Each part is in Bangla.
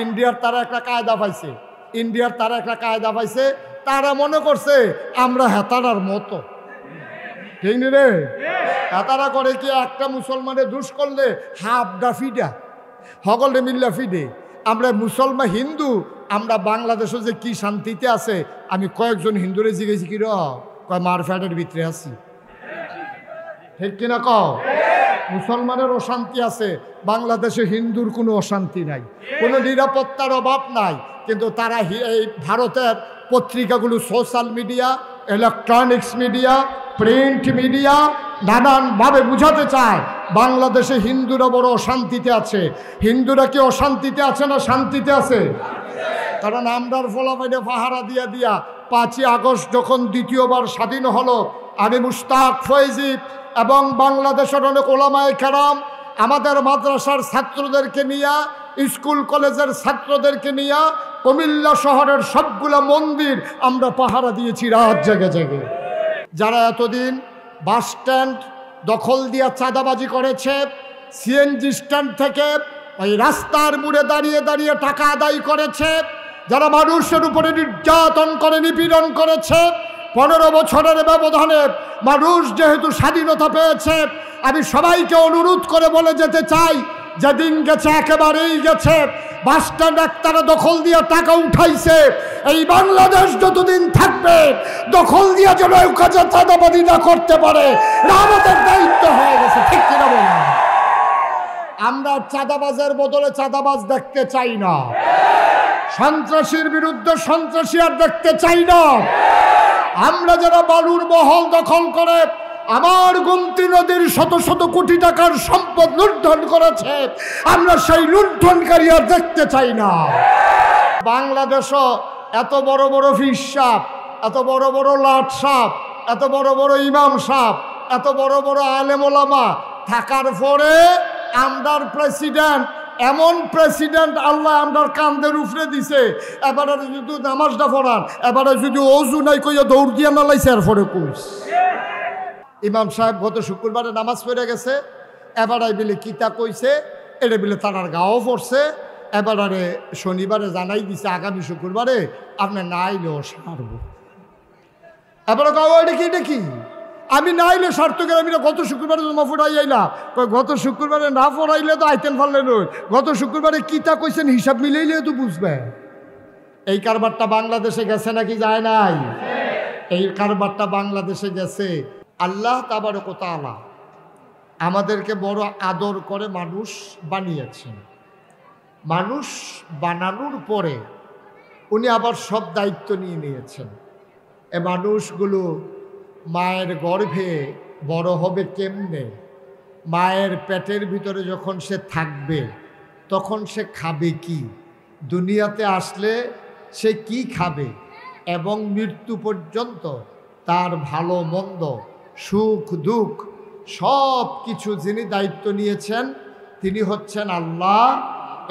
ইন্ডিয়ার তারা একটা কায়দা পাইছে, তারা মনে করছে আমরা হেতারার মতো, ঠিক নি রে? হেতারা করে কি, একটা মুসলমানের দুষ করলে হাফডা ফিডা সকলে মিল্লা ফিডে। আমরা মুসলমান হিন্দু, আমরা বাংলাদেশে যে কি শান্তিতে আছে, আমি কয়েকজন হিন্দুরে জিজ্ঞেছি কি কয় মার ফ্যাটের ভিতরে আছি, ঠিক কিনা কও? মুসলমানের অশান্তি আছে, বাংলাদেশে হিন্দুর কোনো অশান্তি নাই, কোনো নিরাপত্তার অভাব নাই। কিন্তু তারা এই ভারতের পত্রিকাগুলো, social media, electronics media, print media নানানভাবে বুঝাতে চায় বাংলাদেশে হিন্দুরা বড় অশান্তিতে আছে। হিন্দুরা কি অশান্তিতে আছে না শান্তিতে আছে? কারণ আমরার ফলাফাইনে পাহারা দিয়া 5ই আগস্ট যখন দ্বিতীয়বার স্বাধীন হলো, আমি মুশতাক ফয়েজি এবং বাংলাদেশের অনেক ওলামায়ে কেরাম আমাদের মাদ্রাসার ছাত্রদেরকে নিয়ে, স্কুল কলেজের ছাত্রদেরকে নিয়ে কুমিল্লা শহরের সবগুলা মন্দির আমরা পাহারা দিয়েছি রাত জেগে জেগে। যারা এতদিন বাস স্ট্যান্ড দখল দিয়ে চাঁদাবাজি করেছে, সিএনজি স্ট্যান্ড থেকে ওই রাস্তার মোড়ে দাঁড়িয়ে দাঁড়িয়ে টাকা আদায় করেছে, যারা মানুষের উপরে নির্যাতন করে, নিপীড়ন করেছে, 15 বছরের ব্যবধানে মানুষ যেহেতু স্বাধীনতা পেয়েছে, আমি সবাইকে অনুরোধ করে বলে যেতে চাই, যেদিন গেছে একেবারেই গেছে। বাস স্ট্যান্ড একতারা দখল দিয়ে টাকা উঠাইছে, এই বাংলাদেশ যতদিন থাকবে দখল দিয়ে যেন কাজে চাঁদাবাজি না করতে পারে, আমাদের দায়িত্ব হয়ে গেছে, ঠিক কিনা বলুন? আমরা চাঁদাবাজের বদলে চাঁদাবাজ দেখতে চাই না, সন্ত্রাসীর বিরুদ্ধে সন্ত্রাসী আর দেখতে চাই না। আমরা যারা বালুর মহল দখল করে আমার গোমতী নদীর শত শত কোটি টাকার সম্পদ লুণ্ঠন করেছে, আমরা সেই লুণ্ঠনকারী আর দেখতে চাই না। বাংলাদেশও এত বড় বড় ফিস সাপ, এত বড় বড় লাট সাপ, এত বড় বড় ইমাম সাপ, এত বড় বড় আলেম ওলামা থাকার পরে আমরার প্রেসিডেন্ট, এমন প্রেসিডেন্ট আল্লাহ আমরার কান্দের উপরে দিছে, এবারে যদি নামাজটা পড়ান, এবারে যদি অজু নাই কইয়া দৌড় দিয়া নালাইছে, এরপরে কইস ইমাম সাহেব গত শুক্রবারে নামাজ পড়ে গেছে, এবারে বিলে কিতা কইছে, এটা বিলে তারার গাও পড়ছে, এবারে শনিবারে জানাই দিছে আগামী শুক্রবারে আপনি না আইলেও সারব। এবারে গাও এটা কি আমি না আইলে সার্থ গেলে, আমি গত শুক্রবারে জমা ফুটাই আইলা, গত শুক্রবারে না পড়াইলে তো আইতেন পারলেন, গত শুক্রবারে কিতা কইছেন হিসাব মিলাইলে তো বুঝবে। এই কারবারটা বাংলাদেশে গেছে নাকি যায় নাই? এই কারবারটা বাংলাদেশে গেছে। আল্লাহ তাবারক ওয়া তাআলা আমাদেরকে বড় আদর করে মানুষ বানিয়েছেন। মানুষ বানানোর পরে উনি আবার সব দায়িত্ব নিয়ে নিয়েছেন। এ মানুষগুলো মায়ের গর্ভে বড় হবে কেমনে, মায়ের পেটের ভিতরে যখন সে থাকবে তখন সে খাবে কি, দুনিয়াতে আসলে সে কি খাবে, এবং মৃত্যু পর্যন্ত তার ভালো মন্দ, সুখ দুঃখ সব কিছু যিনি দায়িত্ব নিয়েছেন তিনি হচ্ছেন আল্লাহ।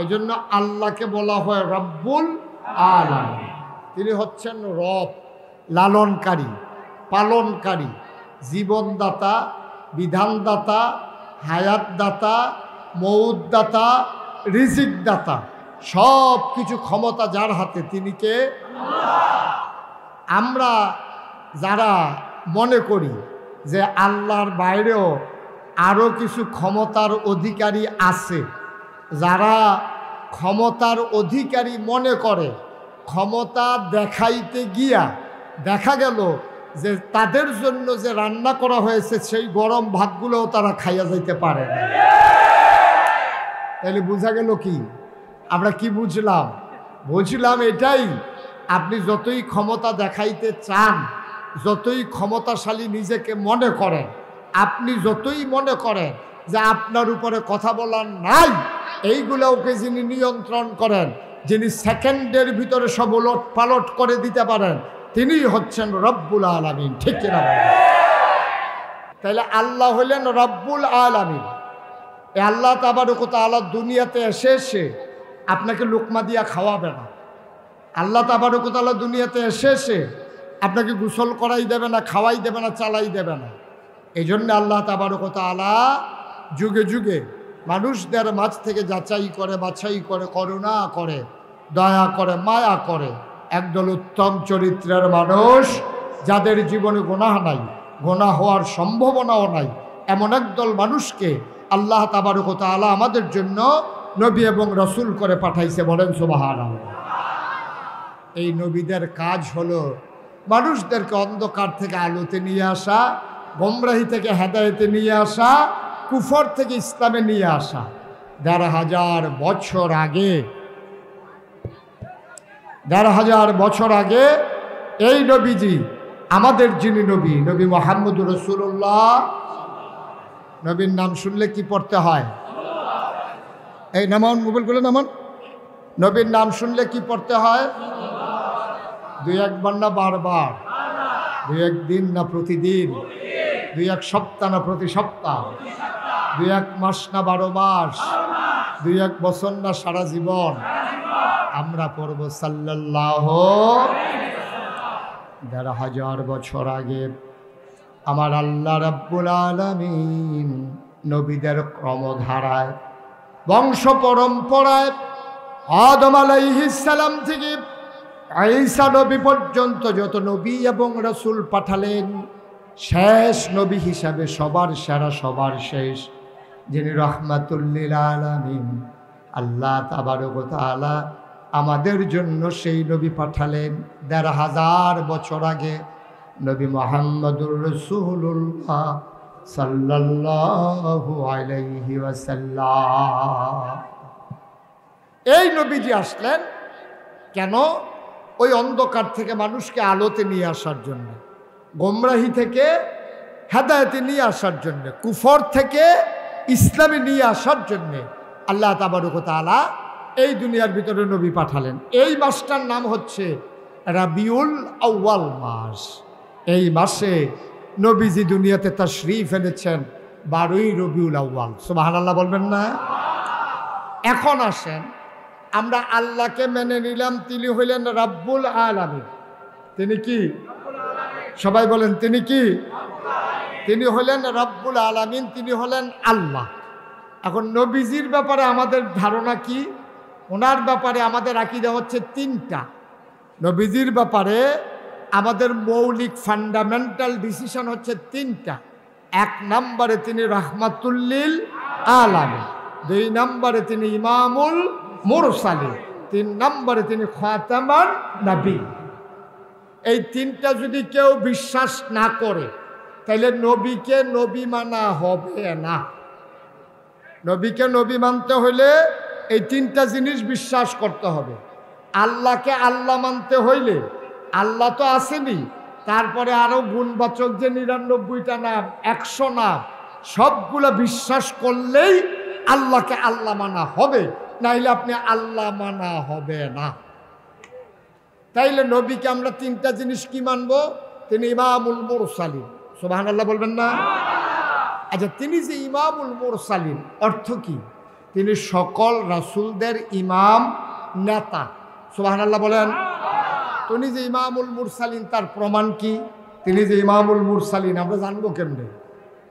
এজন্য আল্লাহকে বলা হয় রব্বুল আলামিন। তিনি হচ্ছেন রব, লালনকারী, পালনকারী, জীবনদাতা, বিধানদাতা, হায়াতদাতা, মৌতদাতা, রিজিকদাতা, সব কিছু ক্ষমতা যার হাতে, তিনি কে? আমরা যারা মনে করি যে আল্লাহর বাইরেও আরও কিছু ক্ষমতার অধিকারী আছে, যারা ক্ষমতার অধিকারী মনে করে, ক্ষমতা দেখাইতে গিয়া দেখা গেল যে তাদের জন্য যে রান্না করা হয়েছে সেই গরম ভাতগুলোও তারা খাইয়া যাইতে পারে না। তাহলে বোঝা গেল কি? আমরা কি বুঝলাম? বুঝলাম এটাই, আপনি যতই ক্ষমতা দেখাইতে চান, যতই ক্ষমতাশালী নিজেকে মনে করেন, আপনি যতই মনে করেন যে আপনার উপরে কথা বলার নাই, এইগুলোকে যিনি নিয়ন্ত্রণ করেন, যিনি সেকেন্ডের ভিতরে সব ওলট পালট করে দিতে পারেন, তিনি হচ্ছেন রব্বুল আলামিন, ঠিক কিনা? তাহলে আল্লাহ হলেন রব্বুল আলামিন। এই আল্লাহ তাবারক ওয়া তাআলা দুনিয়াতে এসে আপনাকে লোকমা দিয়া খাওয়াবে না। আল্লাহ তাবারক ওয়া তাআলা দুনিয়াতে এসে আপনাকে গোসল করাই দেবে না, খাওয়াই দেবে না, চালাই দেবে না। এই জন্য আল্লাহ তাবারক ওয়া তাআলা যুগে যুগে মানুষদের মাঝ থেকে যাচাই করে, বাছাই করে, করুণা করে, দয়া করে, মায়া করে একদল উত্তম চরিত্রের মানুষ, যাদের জীবনে গুনাহ নাই, গুনাহ হওয়ার সম্ভাবনাও নাই, এমন একদল মানুষকে আল্লাহ তাবারক ওয়া তাআলা আমাদের জন্য নবী এবং রসুল করে পাঠাইছে। বলেন সুবহানাল্লাহ। এই নবীদের কাজ হলো মানুষদেরকে অন্ধকার থেকে আলোতে নিয়ে আসা, গোমরাহি থেকে হেদায়েতে নিয়ে আসা, কুফর থেকে ইসলামে নিয়ে আসা। ১,৫০০ বছর আগে, ১,৫০০ বছর আগে এই নবীজি, আমাদের যিনি নবী, নবী মুহাম্মদুর রাসূলুল্লাহ, নবীর নাম শুনলে কি পড়তে হয়? এই নামান, মোবাইলগুলো নামান। নবীর নাম শুনলে কি পড়তে হয়? ২-১ বার না বারবার? ২-১ দিন না প্রতিদিন? ২-১ সপ্তাহ না প্রতি সপ্তাহ? ২-১ মাস না ১২ মাস? ২-১ বছর না সারা জীবন? আমরা পড়ব সাল্লাল্লাহু। ১,৫০০ বছর আগে আমার আল্লাহ রাব্বুল আলামিন নবীদের ক্রমধারায়, বংশ পরম্পরায় আদম আলাইহিস সালাম থেকে ঈসা নবী পর্যন্ত যত নবী এবং রাসূল পাঠালেন, শেষ নবী হিসাবে সবার সেরা, সবার শেষ, যিনি রাহমাতুল লিল আলামিন, আল্লাহ তাবারক ওয়া তাআলা আমাদের জন্য সেই নবী পাঠালেন ১,৫০০ বছর আগে, নবী মুহাম্মদুর রাসূলুল্লাহ সাল্লাল্লাহু আলাইহি ওয়াসাল্লাম। এই নবীজি আসলেন কেন? ওই অন্ধকার থেকে মানুষকে আলোতে নিয়ে আসার জন্য, গোমরাহি থেকে হেদায়েতে নিয়ে আসার জন্য, কুফর থেকে ইসলামে নিয়ে আসার জন্যে আল্লাহ তাবারক ওয়া তাআলা এই দুনিয়ার ভিতরে নবী পাঠালেন। এই মাসটার নাম হচ্ছে রাবিউল আউয়াল মাস। এই মাসে নবীজি দুনিয়াতে তাশরীফ এনেছেন ১২ই রবিউল আউয়াল। সুবহানাল্লাহ বলবেন না? এখন আসেন, আমরা আল্লাহকে মেনে নিলাম, তিনি হইলেন রাব্বুল আলামিন। তিনি কি? সবাই বলেন, তিনি কি? তিনি হলেন রাব্বুল আলামিন, তিনি হলেন আল্লাহ। এখন নবীজির ব্যাপারে আমাদের ধারণা কি? ওনার ব্যাপারে আমাদের আকীদা হচ্ছে ৩টা। নবীজির ব্যাপারে আমাদের মৌলিক ফান্ডামেন্টাল ডিসিশন হচ্ছে ৩টা। ১ নম্বরে তিনি রাহমাতুল লিল আলামিন, ২ নম্বরে তিনি ইমামুল মুরসালিন, ৩ নম্বরে তিনি খাতামান নবী। এই ৩টা যদি কেউ বিশ্বাস না করে, তাহলে নবীকে নবী মানা হবে না। নবীকে নবী মানতে হইলে এই ৩টা জিনিস বিশ্বাস করতে হবে। আল্লাহকে আল্লাহ মানতে হইলে, আল্লাহ তো আসেনি, তারপরে আরও গুণবাচক যে ৯৯টা নাম, ১০০ নাম, সবগুলো বিশ্বাস করলেই আল্লাহকে আল্লাহ মানা হবে, নাইলে আপনি আল্লাহ মানা হবে না। তাইলে নবীকে আমরা ৩টা জিনিস কি মানব? তিনি ইমামুল মুরসালিন। সুবহানাল্লাহ বলবেন না? আচ্ছা, তিনি যে ইমামুল মুরসালিন, অর্থ কি? তিনি সকল রাসূলদের ইমাম, নেতা। সুবহানাল্লাহ বলেন। তিনি যে ইমামুল মুরসালিন, তার প্রমাণ কি? তিনি যে ইমামুল মুরসালিন আমরা জানবো কেমনে?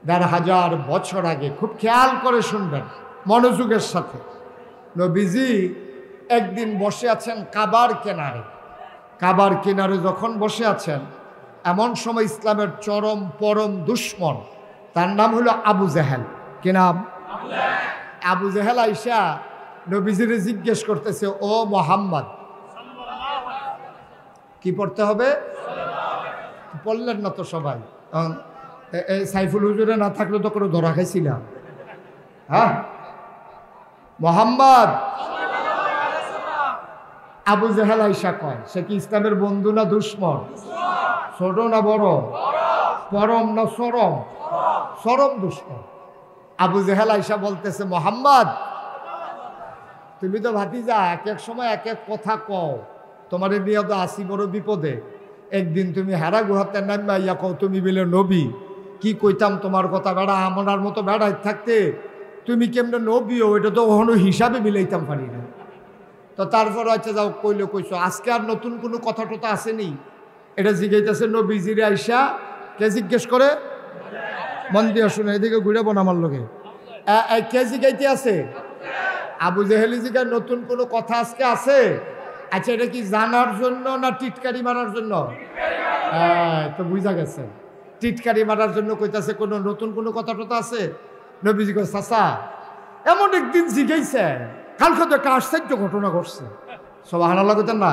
১,৫০০ বছর আগে, খুব খেয়াল করে শুনবেন, মনোযোগের সাথে। নবীজি একদিন বসে আছেন কাবার কিনারে। কাবার কিনারে যখন বসে আছেন, এমন সময় ইসলামের চরম পরম দুশ্মন, তার নাম হলো আবু জেহেল। কি নাম? আবু জেহেল আইসা নবীজিরে জিজ্ঞেস করতেছে, ও মুহাম্মদ, কি পড়তে হবে? পড়লেন না তো সবাই? এই সাইফুল হুজুরে না থাকলে তো কোনো ধরা খাইছিলাম। হ্যাঁ, মুহাম্মদ। আবু জেহেল আইসা কয়, সে কি ইসলামের বন্ধু না দুশ্মন? ছোট না বড়? পরম না চরম? চরম দুশ্মন। আবু জেহেল আইসা বলতেছে, মুহাম্মদ, তুমি তো ভাতিজা, এক এক সময় এক এক কথা কও, তোমার নিয়ে তো আসি বড় বিপদে। একদিন তুমি হেরা গুহাতে নামিয়া কও তুমি বলে নবী, কি কইতাম তোমার কথা, বেড়া আমার মতো বেড়াই থাকতে তুমি কেমনে নবীও, এটা তো কখনো হিসাবে মিলাইতাম পারি না। তো তারপর হচ্ছে যাও, কইলে কইছো, আজকে আর নতুন কোনো কথা টথা আসেনি? এটা জিজ্ঞাইতেছে নবীজিরে আইসা। কে জিজ্ঞেস করে? মন দিয়ে শুনে, এদিকে ঘুরে বোন আমার লোকে। কে জিগাইতে আছে? আবু জেহেলি জিগায় নতুন কোনো কথা আজকে আছে? আচ্ছা, এটা কি জানার জন্য না টিটকারি মারার জন্য? তো বুঝা গেছে, টিটকারি মারার জন্য কইতাছে। কোনো নতুন কোনো কথা টথা আছে? নবীজি কয়, চাচা এমন একদিন জিগাইছে, কালকে তো একটা আশ্চর্য ঘটনা ঘটছে। সুবহানাল্লাহ কইতেন না?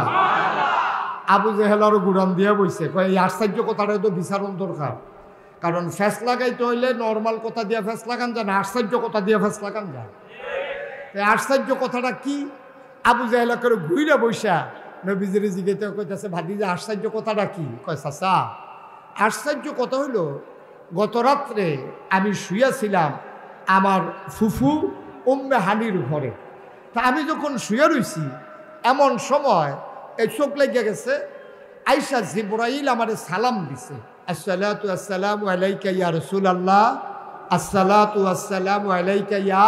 আবু জেহেল আরো গুড়ান দিয়ে বইছে, কয় এই আশ্চর্য কথাটা তো বিচারণ দরকার। কারণ ফ্যাস লাগাইতে হইলে নর্মাল কথা দিয়ে ফ্যাস লাগান যায় না, আশ্চর্য কথা দিয়ে ফ্যাস লাগান যায়। এই আশ্চর্য কথাটা কি? আবু জেহেল করে ঘুরে বইসা নবীজির জিজ্ঞেস কইতেছে, ভাতিজা আশ্চর্য কথাটা কি? কয়, চাচা আশ্চর্য কথা হইলো, গত রাত্রে আমি শুয়েছিলাম আমার ফুফু উম্মে হানির ঘরে। তা আমি যখন শুয়ে রইছি, এমন সময় এই চোখ লেগে গেছে, আইসা জিবরাইল আমারে সালাম দিছে, আসসালাতু আসসালামু আলাইকা ইয়া রাসূলুল্লাহ, আসসালাতু আসসালামু আলাইকা ইয়া,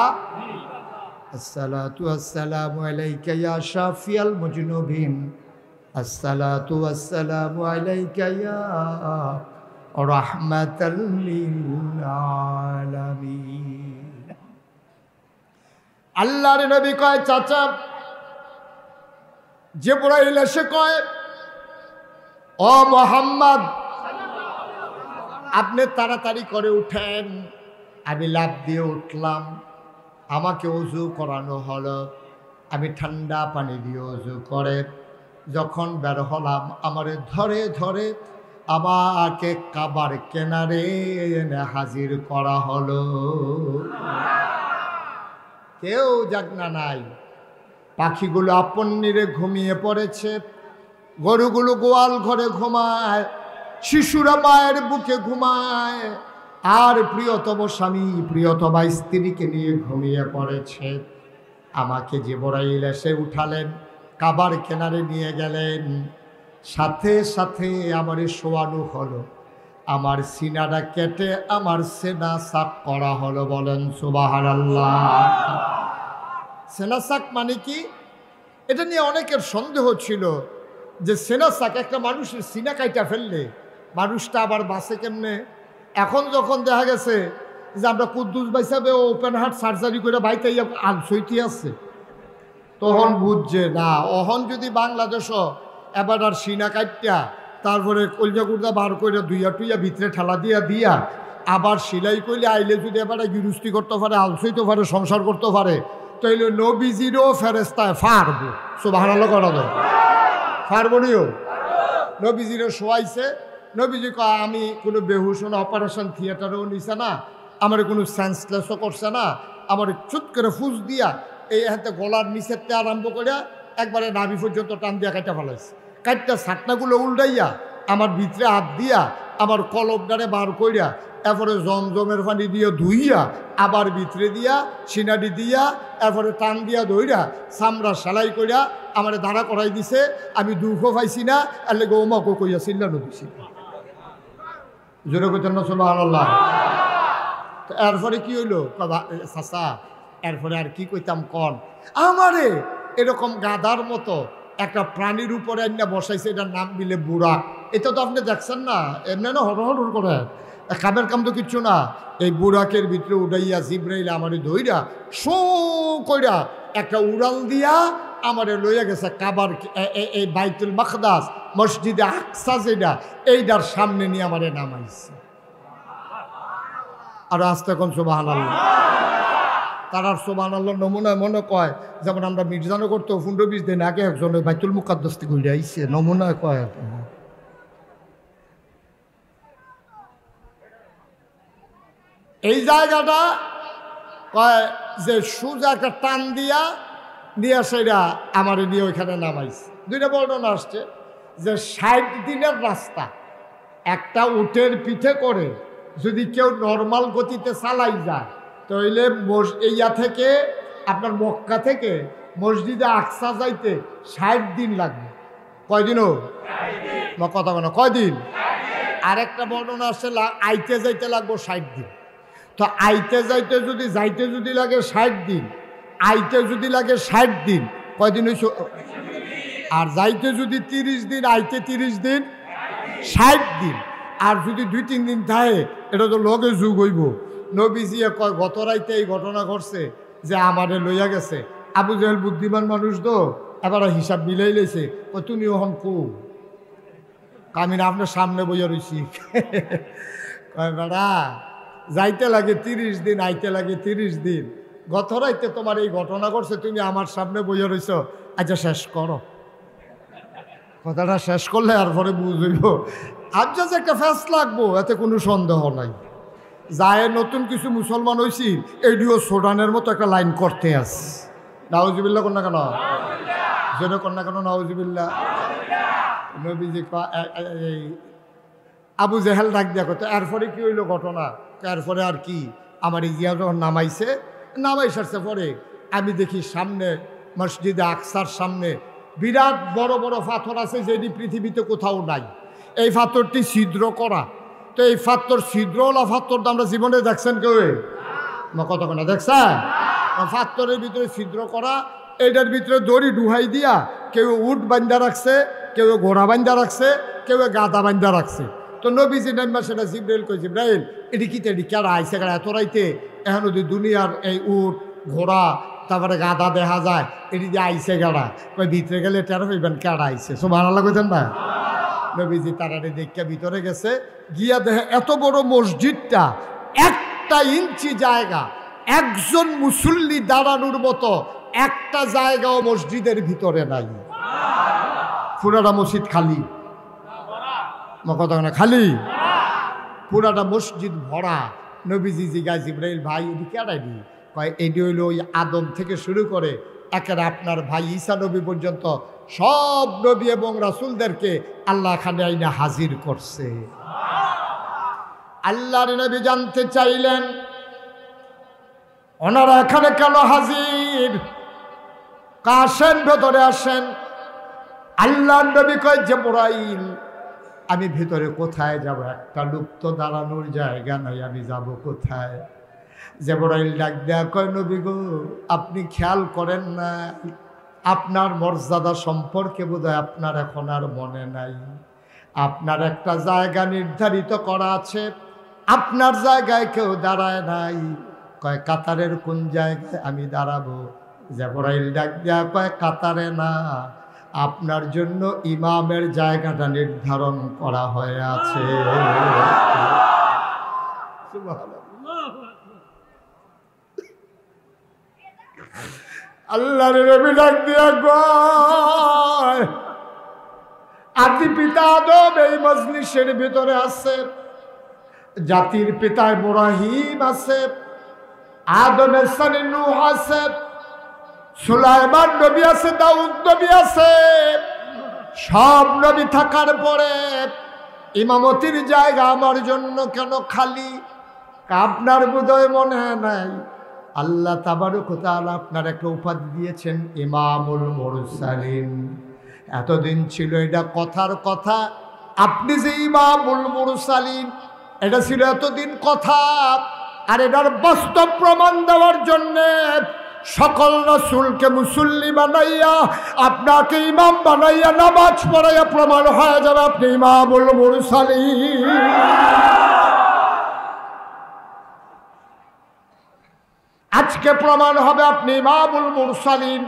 আসসালাতু আসসালামু আলাইকা ইয়া শাফিয়াল মুজনুবিন, আসসালাতু আসসালামু আলাইকা ইয়া রাহমাতাল লিল আলামিন। আল্লাহর নবী কয়, চাচা জিবরাইল এসে কয়, ও মুহাম্মদ আপনি তাড়াতাড়ি করে উঠেন। আমি লাফ দিয়ে উঠলাম, আমাকে ওযু করানো হলো। আমি ঠান্ডা পানি দিয়ে ওযু করে যখন বের হলাম, আমারে ধরে ধরে আমাকে কাবার কিনারে এনে হাজির করা হলো। কেউ জাগনা নাই, পাখিগুলো আপন নিরে ঘুমিয়ে পড়েছে, গরুগুলো গোয়াল ঘরে ঘুমায়, শিশুরা মায়ের বুকে ঘুমায়, আর প্রিয়তম স্বামী প্রিয়তমা স্ত্রীকে নিয়ে ঘুমিয়ে পড়েছে। আমাকে জিবরাইল এসে উঠালেন, কাবার কিনারে নিয়ে গেলেন, সাথে সাথে আমার শোয়ানো হলো, আমার সিনাটা কেটে আমার সেনা সাক করা হলো। বলেন সুবহানাল্লাহ। সেনা সাক মানে কি? এটা নিয়ে অনেকের সন্দেহ ছিল যে সেনা সাক, একটা মানুষের সিনা কাইটা ফেললে মানুষটা আবার বাঁচে কেমনে? এখন যখন দেখা গেছে যে আমরা কুদ্দুস ভাই সাহেব ওপেন হার্ট সার্জারি করে বাইতে আনসইতি আছে, তখন বুঝছে না, অহন যদি বাংলাদেশও এবার আর সিনা কাইটা তারপরে কলজা কুর্দা বার করে দুইয়া টুইয়া ভিতরে ঠেলা দিয়া দিয়া আবার সেলাই করলে আইলে যদি এবার গৃহস্থী করতে পারে, আলসইতে পারে, সংসার করতে পারে, তাইলে নবীজিরও ফেরেস্তায় ফারবো। সুবহানাল্লাহ করা দাও, ফারবো নিও। নবীজিরও শোয়াইছে। নবীজি কয়, আমি কোনো বেহুশ না, অপারেশন থিয়েটারেও নিছে না, আমার কোনো সেন্সলেসও করছে না, আমার চুট করে ফুস দিয়া এই হাতে গলার নিচেরতে আরম্ভ করিয়া একবারে নাভি পর্যন্ত টান দিয়া কাইটা ফেলাইছে। কাইটটা ছাটনাগুলো উল্টাইয়া আমার ভিতরে হাত দিয়া আমার কলবটারে বার করিয়া এরপরে জমজমের পানি দিয়ে ধুইয়া আবার ভিতরে দিয়া সিনাডি দিয়া এরপরে টান দিয়া ধইরা চামড়া সেলাই করিয়া আমার দাঁড়া করাই দিছে। আমি দুঃখও পাইছি না, এর লেগে ওমাকে কইয়া চিল্লানো দিছি। জোরে কইতেন না সুবহানাল্লাহ। এরপরে কি হইলো? চাচা এরপরে আর কি কইতাম কন, আমারে এরকম গাধার মতো একটা প্রাণীর উপরে একটা বসাইছে, এটার নাম দিলে বুড়া। এটা তো আপনি দেখছেন না, এমনি না হরহর করে কামের কাম তো কিচ্ছু না। এই বুড়াকের ভিতরে উঠাইয়া জিবরাইল আমারে ধইরা শো কইরা একটা উড়াল দিয়া আমারে লইয়া গেছে কাবার, এই বাইতুল মাকদাস মসজিদে আকসা যেটা, এইটার সামনে নিয়ে আমারে নামাইছে। আর আস্তে এখন সুবহানাল্লাহ। তারার সুবহানাল্লাহ নমুনা মনে কয়, যেমন আমরা মির্জানগর তো 15-20 দিন আগে একজন বাইতুল মুকাদ্দাস থেকে ঘুরে আইছে, নমুনা কয়। এই জায়গাটা কয় যে সোজা একটা টান দিয়া নিয়ে সেটা আমার নিয়ে ওইখানে নামাইছে। দুইটা বর্ণনা আসছে যে 60 দিনের রাস্তা একটা উটের পিঠে করে যদি কেউ নর্মাল গতিতে চালাই যায়, তাহলে ইয়া থেকে আপনার মক্কা থেকে মসজিদে আকসা যাইতে 60 দিন লাগবে। কয়দিনও কথা বলো, কয়দিন? আরেকটা বর্ণনা আসছে আইতে যাইতে লাগবো 60 দিন। তো আইতে যাইতে যদি লাগে 60 দিন, আইতে যদি লাগে 60 দিন, কয়দিন হইছ? আর যাইতে যদি 30 দিন, আইতে 30 দিন, 60 দিন। আর যদি 2-3 দিন থাকে, এটা তো লগে যুগ হইব। নবীজি কয় গত রাইতে এই ঘটনা ঘটছে যে আমারে লইয়া গেছে। আবু জাহেল বুদ্ধিমান মানুষ তো, এবার হিসাব মিলাই লেছে, তুমি ওখান কো আমি না আপনার সামনে বইয়া রইছি। কয় বেড়া যাইতে লাগে 30 দিন, আইতে লাগে 30 দিন, গত রাইতে তোমার এই ঘটনা ঘটছে, তুমি আমার সামনে বইয়া রইছ, আচ্ছা শেষ করো। কথাটা শেষ করলে আর পরে বুঝইব আজ যে একটা ফ্যাস লাগবো, এতে কোনো সন্দেহ নাই। যায় নতুন কিছু মুসলমান হয়েছি, এইডিও সোডানের মতো একটা লাইন করতে আস। নাউজুবিল্লাহ কন্যা কেন, জেনে কন্যা কেন নাউজুবিল্লাহ। নবীজি এই আবু জেহেল ডাক দিয়া কত, এরপরে কি হইলো ঘটনা? এরপরে আর কি, আমার ইজিয়া যখন নামাই সারছে পরে আমি দেখি সামনে মসজিদে আকসার সামনে বিরাট বড় বড় পাথর আছে, যেটি পৃথিবীতে কোথাও নাই। এই পাথরটি ছিদ্র করা। তো এই পাথর ছিদ্রওয়ালা পাথর তো আমরা জীবনে দেখছেন কেউ? কতক্ষণা দেখছেন? পাথরের ভিতরে ছিদ্র করা, এইটার ভিতরে দড়ি ডুহাই দিয়া কেউ উট বান্ধা রাখছে, কেউ ঘোড়া বান্ধা রাখছে, কেউ গাদা বান্ধা রাখছে। তো নবীজি নাম্বা সেটা জিব্রাইল কই, জিব্রাইল এটি কি এটি কেডা আইসে কেডা এত রাইতে? এখন যদি দুনিয়ার এই উট ঘোড়া তারপরে গাদা দেখা যায়, এটি যে আইসে গাড়া, কই ভিতরে গেলে টের হইবেন কেডা আইসে। সুবহানাল্লাহ কইতেন না? নবীজি তারারে দেখা ভিতরে গেছে, গিয়া দেখে এত বড় মসজিদটা 1 ইঞ্চি জায়গা, একজন মুসল্লি দাঁড়ানোর মতো একটা জায়গাও মসজিদের ভিতরে নাই। পুরাটা মসজিদ খালি, কথা না খালি, পুরাটা মসজিদ ভরা। নবীজি জিজ্ঞাসা, জিব্রাইল ভাই এটি কেডাইনি? কয় এটি হইল ওই আদম থেকে শুরু করে একেবারে আপনার ভাই ঈসা নবী পর্যন্ত সব নবী এবং রাসূলদেরকে আল্লাহ খানে আইনা হাজির করছে। আল্লাহর নবী জানতে চাইলেন ওনারা এখানে কেন হাজির? আসেন ভেতরে আসেন। আল্লাহর নবী কয়, জিবরাইল আমি ভেতরে কোথায় যাব? একটা লোক তো দাঁড়ানোর জায়গা নাই, আমি যাব কোথায়? জিবরাইল ডাক দেয়া কয়, নবী গো আপনি খেয়াল করেন না, আপনার মর্যাদা সম্পর্কে বোধহয় আপনার এখন আর মনে নাই। আপনার একটা জায়গা নির্ধারিত করা আছে, আপনার জায়গায় কেউ দাঁড়ায় নাই। কয় কাতারের কোন জায়গায় আমি দাঁড়াবো? জিবরাইল ডাক দেয়া কয়, কাতারে না, আপনার জন্য ইমামের জায়গাটা নির্ধারণ করা হয়ে আছে। আল্লাহর নবী ডাক দিয়া কয়, আদি পিতা আদম এই মজলিসের ভিতরে আছে, জাতির পিতা ইব্রাহিম আছে, আদমের সন্তান নূহ আছে, সুলাইমান নবী আছে, দাউদ নবী আছে। সব নবী থাকার পরে ইমামতির জায়গা আমার জন্য কেন খালি? আপনার বোধহয় মনে নাই, আল্লাহ তাবারক ওয়া তাআলা আপনার একটা উপাধি দিয়েছেন ইমামুল মুরসালিন। এতদিন ছিল এটা কথার কথা, আপনি যে ইমামুল মুরসালিন এটা ছিল এতদিন কথা, আর এটার বাস্তব প্রমাণ দেওয়ার জন্যে সকল রাসূলকে মুসল্লি বানাইয়া আপনাকে ইমাম বানাইয়া নামাজ পড়াইয়া প্রমাণ হয়ে যাবে আপনি ইমামুল মুরসালিন। আজকে প্রমাণ হবে আপনি ইমামুল মুরসালিন।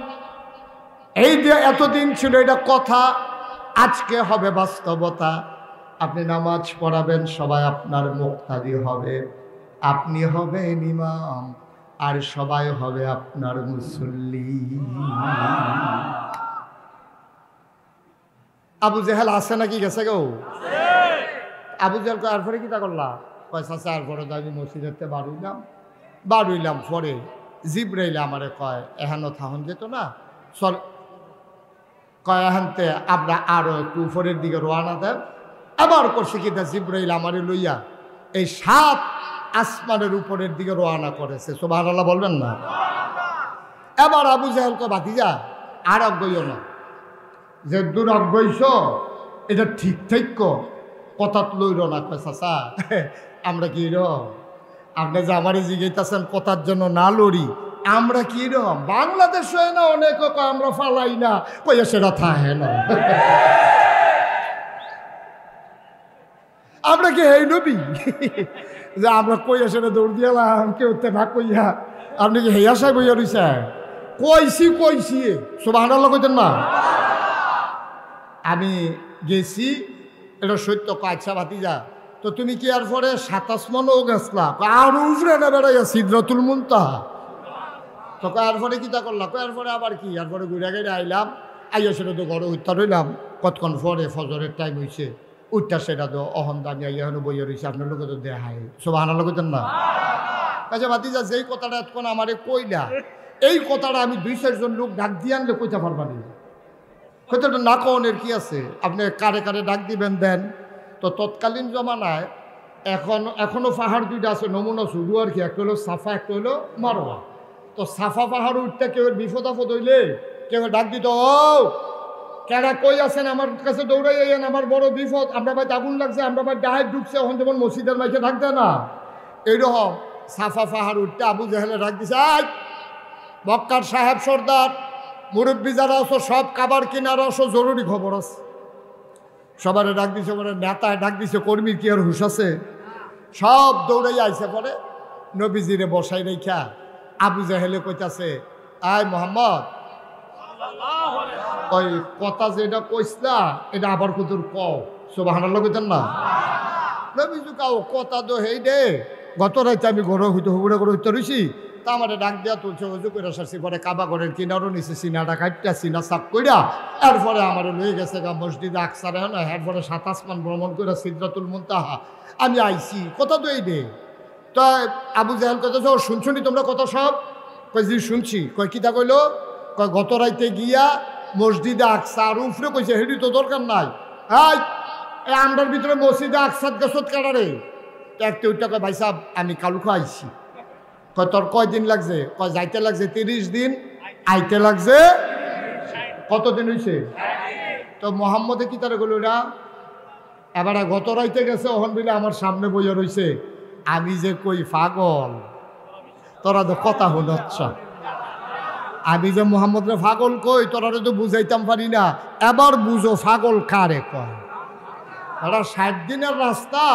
এই যে এতদিন ছিল এটা কথা, আজকে হবে বাস্তবতা। আপনি নামাজ পড়াবেন, সবাই আপনার মুক্তাদি হবে, আপনি হবেন ইমাম, আর সবাই হবে আপনার মুসল্লি। আবু জেহেল আছে নাকি গেছে গো? আবু জেহেল আর পরে কিটা করলা? পয়সা চার পরে আমি মসজিদেতে বাড়ুইলাম পরে জিব্রাইল আমারে কয়, এহানো থাহন যেত না, চল কয় এহানতে আমরা আরো একটু উপরের দিকে রওনা দেন। আবার করছে কিনা জিব্রাইল আমারে লইয়া এই 7 আসমানের উপরের দিকে রওনা করেছে। সুবহানাল্লাহ বলবেন না? এবার আবু জেহেল কয়, ভাতিজা আর অজ্ঞইও না, যে দূর অজ্ঞইছ এটা ঠিক ঠিক কথা লইল না। কয় চাচা আমরা কি আপনি যে আমারে জিজ্ঞাসেন কথার জন্য না লড়ি, আমরা কি বাংলাদেশ হয় না অনেক আমরা ফালাই না, কই সেটা থাহে না। আমরা কি হেই নবী যে আমরা কই আসে দৌড় দিয়ালাম কেউ না কইয়া আপনি কি হেই আশায় বইয়া রইছে কইছি সুবহানাল্লাহ কইতেন না আমি গেছি এটা সত্য আচ্ছা ভাতিজা তো তুমি কি আর পরে 27 মনও গেছলা আর উফরে না বেড়াইয়া সিদরাতুল মুনতাহা তো আর পরে কিতা করলা আর পরে আবার কি আর পরে ঘুরে গেড়ে আইলাম আইয়া সেটা তো ঘরে উঠতে রইলাম কতক্ষণ পরে ফজরের টাইম হয়েছে উঠটা সেটা তো অহন দামি আইয়া এখন বইয়া রয়েছে আপনার লোকে তো দেখায় সুবহানাল্লাহ কইতেন না আচ্ছা ভাতিজা যেই কথাটা এতক্ষণ আমারে কইলা এই কথাটা আমি 2-4 জন লোক ডাক দিয়ে আনলে কইতে পারবা না কথাটা না কনের কি আছে আপনি কারে কারে ডাক দিবেন দেন তো তৎকালীন জমানায় এখনো পাহাড় দুইটা আছে নমুনা শুরু আর কি একটা হলো সাফা একটা হলো মারোয়া তো সাফা পাহাড় উঠতে কেউ বিপদ আপদ হইলে কেউ ডাক দিত ও কেডা কই আছেন আমার কাছে দৌড়াই আইয়েন আমার বড় বিপদ আমরা ভাই আগুন লাগছে আমরা ভাই ডাহাই ঢুকছে এখন যেমন মসজিদের মাইকে ডাক দেয় না এইরকম সাফা পাহাড় উঠতে আবু জাহেলে ডাক দিছে মক্কার সাহেব সর্দার মুরব্বী যারা আছো সব কাবার কিনার আসো জরুরি খবর আছে সবারে ডাক দিছে পরে নেতায় ডাক দিছে কর্মীর কি আর হুশ আছে সব দৌড়াই আইসে পরে নবীজিরে বসাই রেখা আবু জাহেলে কইতাছে আয় মোহাম্মদ ওই কথা যেটা কইসলা এটা আবার কতর কও সুবহানাল্লাহ কইতেন না নবীজি কাও কথা তো হেই দে গত রাতে আমি ঘরে হইতে হুবড়ে করে হইতে রইছি তা আমার ডাক দেওয়া তুলছে উজু করে সারছি পরে কাবা ঘরের কিনারও নিচে সিনাটা কাটটা সিনা সাফ কইরা এরপরে আমার লয়ে গেছে গা মসজিদে আকসারে না এরপরে 27 মান ভ্রমণ করে সিদরাতুল মুনতাহা আমি আইছি কথা তো এই দে তো আবু জাহেল কথা শুনছনি তোমরা কথা সব কই জি শুনছি কয় কিতা কইলো কয় গত রাইতে গিয়া মসজিদে আকসা আর উফরে কইছে হেডি তো দরকার নাই এই আমরার ভিতরে মসজিদে আকসাদ গেছত কাটারে একটা উঠটা কয় ভাই সাহেব আমি কালুকে আইছি কয় তোর কয়দিন লাগছে কয় যাইতে লাগছে 30 দিন আইতে লাগছে কতদিন হয়েছে তো মোহাম্মদে কি তারা গেল না এবার গত রাইতে গেছে ওহন বিলে আমার সামনে বইয়া রয়েছে আমি যে কই পাগল তোরা তো কথা হচ্ছ আমি যে মোহাম্মদরে পাগল কই তোরা তো বুঝাইতাম পারি না এবার বুঝো পাগল কারে কয় ওরা 60 দিনের রাস্তা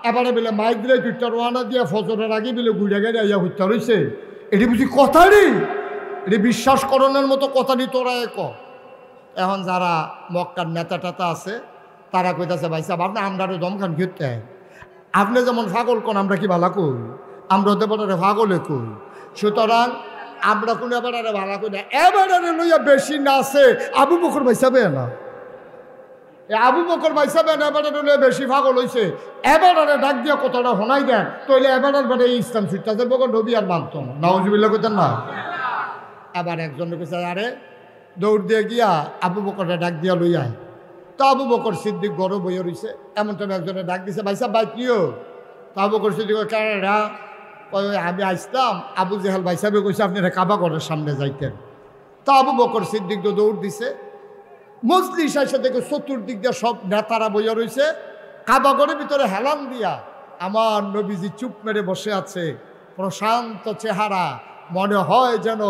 এবারে বলে মাইক দিলে দুইটা রোয়ানা দিয়ে ফজরের আগে বলে ঘুরে গেলে ইয়া হইতে রয়েছে এটি বুঝি কথারই এটি বিশ্বাস করণের মতো কথাটি তোরা এক এখন যারা মক্কার নেতা টেতা আছে তারা কইতাছে ভাই সাহেব আপনি আমরারে দমখান ঘিরতে আপনি যেমন পাগল কোন আমরা কি ভালা কই আমরা হতে পারে পাগলে কই সুতরাং আমরা কোনো এবারে ভালা কই না এবারে লইয়া বেশি না আছে আবু বকর ভাই সাহেব না আবু বকর ভাই সাহেব এবারে লইয়া বেশি পাগল হয়েছে এবারে ডাক দিয়া কতটা শোনাই দেন তইলে এবারের বারে ইসলাম ফিরতে যাবো নবী আর মানত না নাউজুবিল্লাহ কইতেন না এবার একজন কইছে আরে দৌড় দিয়ে গিয়া আবু বকরে ডাক দিয়া লইয়া তো আবু বকর সিদ্দিক গরম বইয়া রয়েছে এমন টাইম একজনে ডাক দিছে ভাই সাহেব ভাই কিও তো আবু বকর সিদ্দিক কারা আমি আসতাম আবু জেহেল ভাই সাহেব কইছে আপনারা কাবা ঘরের সামনে যাইতেন তো আবু বকর সিদ্দিক তো দৌড় দিছে মজলিস এসে দেখে চতুর্দিক দিয়ে সব নেতারা বইয়া রয়েছে কাবা ঘরের ভিতরে হেলান দিয়া আমার নবীজি চুপ মেরে বসে আছে প্রশান্ত চেহারা মনে হয় যেন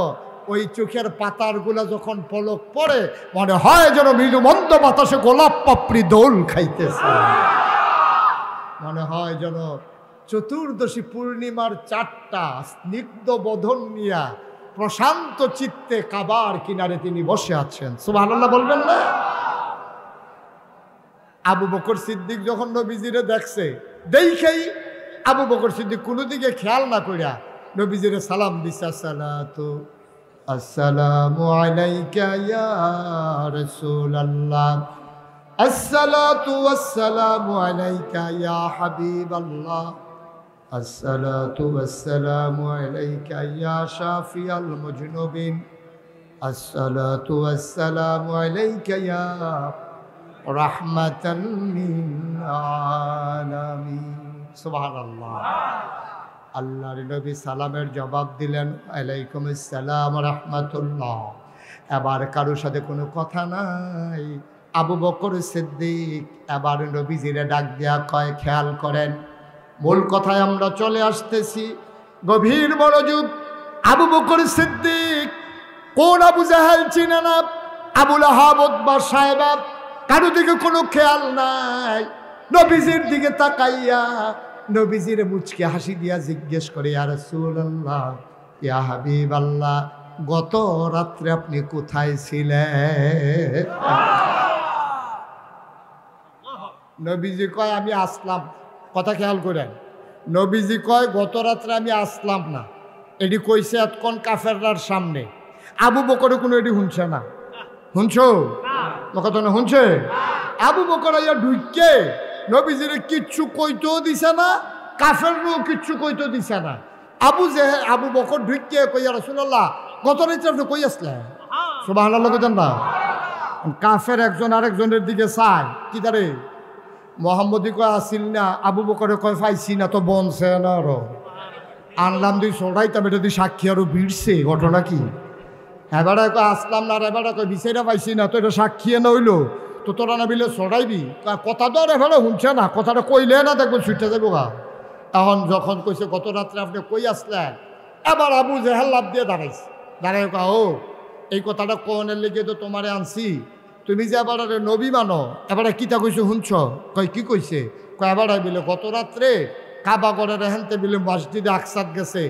ওই চোখের পাতারগুলা যখন পলক পড়ে মনে হয় যেন মৃদু মন্দ বাতাসে গোলাপ পাপড়ি দোল খাইতেছে মনে হয় যেন চতুর্দশী পূর্ণিমার 4টা স্নিগ্ধ বদন নিয়া প্রশান্ত চিত্তে কাবার কিনারে তিনি বসে আছেন সুবহানাল্লাহ বলবেন না আবু বকর সিদ্দিক যখন নবীজিরে দেখছে দেখেই আবু বকর সিদ্দিক কোনো দিকে খেয়াল না করিয়া নবীজিরে সালাম দিছে আসসালামু আলাইকা ইয়া রাসূলুল্লাহ আসসালাতু ওয়াসসালামু আলাইকা ইয়া হাবিবাল্লাহ আসসালাতু ওয়াসসালামু আলাইকা ইয়া শাফিয়াল মুজনুবিন আসসালাতু ওয়াসসালামু আলাইকা ইয়া রাহমাতাল লিল আলামিন সুবহানাল্লাহ আল্লাহর নবী সালামের জবাব দিলেন আলাইকুম আসসালাম রাহমাতুল্লাহ এবার কারোর সাথে কোনো কথা নাই আবু বকর সিদ্দিক এবার নবীজিরে ডাক দিয়া কয় খেয়াল করেন মূল কথায় আমরা চলে আসতেছি গভীর মনোযোগ আবু বকর সিদ্দিক কোন আবু জাহেল চিনে না আবু লাহাব উতবা সাহেব কারো দিকে কোনো খেয়াল নাই নবীজির দিকে তাকাইয়া নবীজির মুচকে হাসি দিয়া জিজ্ঞেস করে, ইয়া রাসূলুল্লাহ, ইয়া হাবিবাল্লাহ, গত রাত্রে আপনি কোথায় ছিলেন? নবীজি কয়, আমি আসলাম। কথা খেয়াল করেন, নবীজি কয় গত রাত্রে আমি আসলাম না। এটি কইছে এতক্ষণ কাফেররার সামনে। আবু বকর কোনো এটি শুনছে না। শুনছো কথা না? শুনছে? আবু বকর ইয়া ঢুকে নবীজিরে কিচ্ছু কইতেও দিছে না, কাফেরও কিচ্ছু কইতেও দিছে না। আবু বকর ঢুকে কই, ইয়া রাসূলুল্লাহ, গত রাত্রে আপনি কই আসলেন? সুবহানাল্লাহ কইতেন না? কাফের একজন আরেকজনের দিকে চায়, কি তারে মোহাম্মদী কয় আসিল না, আবু বকরে কয় পাইছি না, তো বনছে না আরো আনলাম দুই চড়াইতাম, এটা দুই সাক্ষী আরো ভিড়ছে। ঘটনা কি? এবারে কয় আসলাম না, আর এবারে কয় বিচাইরা পাইছি না, তো এটা সাক্ষী না হইলো, তো তোরা না বিলে চড়াইবি। কথা তো আর এবারে শুনছে না, কথাটা কইলে না দেখবেন ছুটে যাবো গা। তখন যখন কইছে গত রাত্রে আপনি কই আসলেন, এবার আবু জেহেল লাভ দিয়ে দাঁড়াইছে। দাঁড়াই কা, ও এই কথাটা কোনের লেগে তো তোমারে আনছি, তুমি যে এবার নবী মানো, এবারে কিতা কইছো শুনছ? কয় কি কইছে? কয় এবারে বিলে গত রাত্রে কাবা গড়ের হেনতে বিলে মসজিদে আকসাদ গেছে,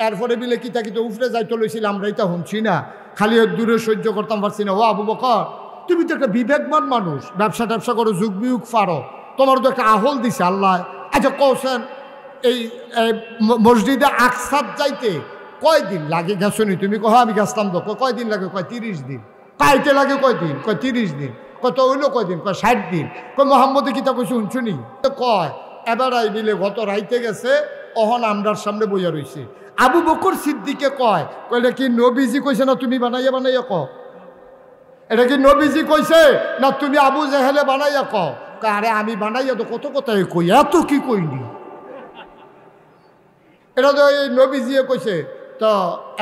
এরপরে বিলে কিতা কিতা উফরে যাইতে লইছিল, আমরা এটা শুনছি না, খালি দূরে সহ্য করতাম পারছি না। ও আবু বকর, তুমি তো একটা বিবেকবান মানুষ, ব্যবসা ট্যাবসা করো, যুগ বিয়োগ পারো, তোমার তো একটা আহল দিছে আল্লাহ। আচ্ছা কৌছেন, এই মসজিদে আকসাদ যাইতে কয়দিন লাগে গেছো নি? তুমি কহ আমি গেছলাম তো। কয়দিন লাগে? কয় 30 দিন। কাইতে লাগে কয়দিন? কয় 30 দিন। কত হইলো কয়দিন? কয় 60 দিন। কয় মোহাম্মদে কিতা কইছে শুনছুনি? কয় এবার আই বিলে গত রাইতে গেছে, অহন আমরার সামনে বইয়া রইছে। আবু বকর সিদ্দিকে কয়, কয়টা কি নবীজি কইছে না তুমি বানাইয়া বানাইয়া ক? এটা কি নবীজি কইছে না তুমি আবু জেহেলে বানাইয়া ক? আরে আমি বানাইয়া তো কত কথাই কই, এত কি কইনি, এটা তো এই নবীজিয়ে কইছে। তো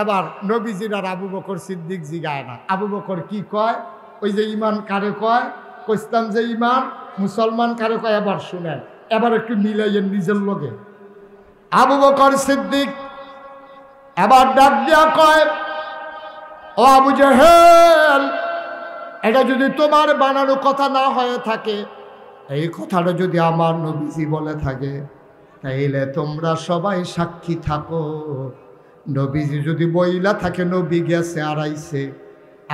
এবার নবীজির আর আবু বকর সিদ্দিক জিগায় না। আবু বকর কি কয়? ওই যে ইমান কারে কয়, কইতাম যে ইমান মুসলমান কারে কয়, এবার শুনেন, এবার একটু মিলাইয়েন নিজের লগে। আবু বকর সিদ্দিক এবার ডাক দিয়া কয়, ও আবু জেহেল, এটা যদি তোমার বানানো কথা না হয়ে থাকে, এই কথাটা যদি আমার নবীজি বলে থাকে, তাইলে তোমরা সবাই সাক্ষী থাকো। নবীজি যদি বইলা থাকে নবী গেছে আর আইছে,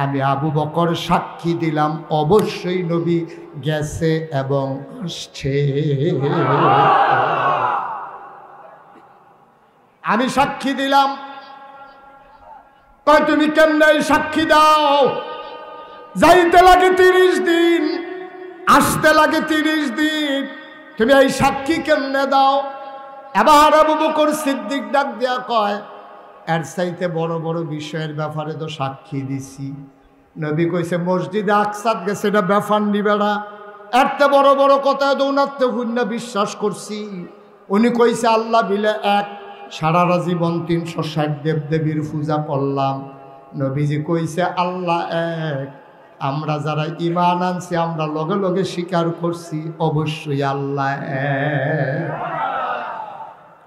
আমি আবু বকর সাক্ষী দিলাম অবশ্যই নবী গেছে এবং আসছে। আমি সাক্ষী দিলাম। কয় তুমি কেমনে সাক্ষী দাও? যাইতে লাগে 30 দিন, আসতে লাগে 30 দিন, তুমি এই সাক্ষী কেমনে দাও? এবার আবু বকর সিদ্দিক ডাক দিয়া কয়, এর চাইতে বড় বড় বিষয়ের ব্যাপারে তো সাক্ষী দিছি। নবী কইছে মসজিদে আকসাদ গেছে, এটা ব্যাপার নিবে না। এরতে বড় বড় কথা দৌনাতে হুন্না বিশ্বাস করছি। উনি কইছে আল্লাহ বিলে এক, সারারা জীবন 360 দেবদেবীর পূজা করলাম। নবীজি কইছে আল্লাহ এক, আমরা যারা ঈমান আনছি আমরা লগে লগে স্বীকার করছি অবশ্যই আল্লাহ এক।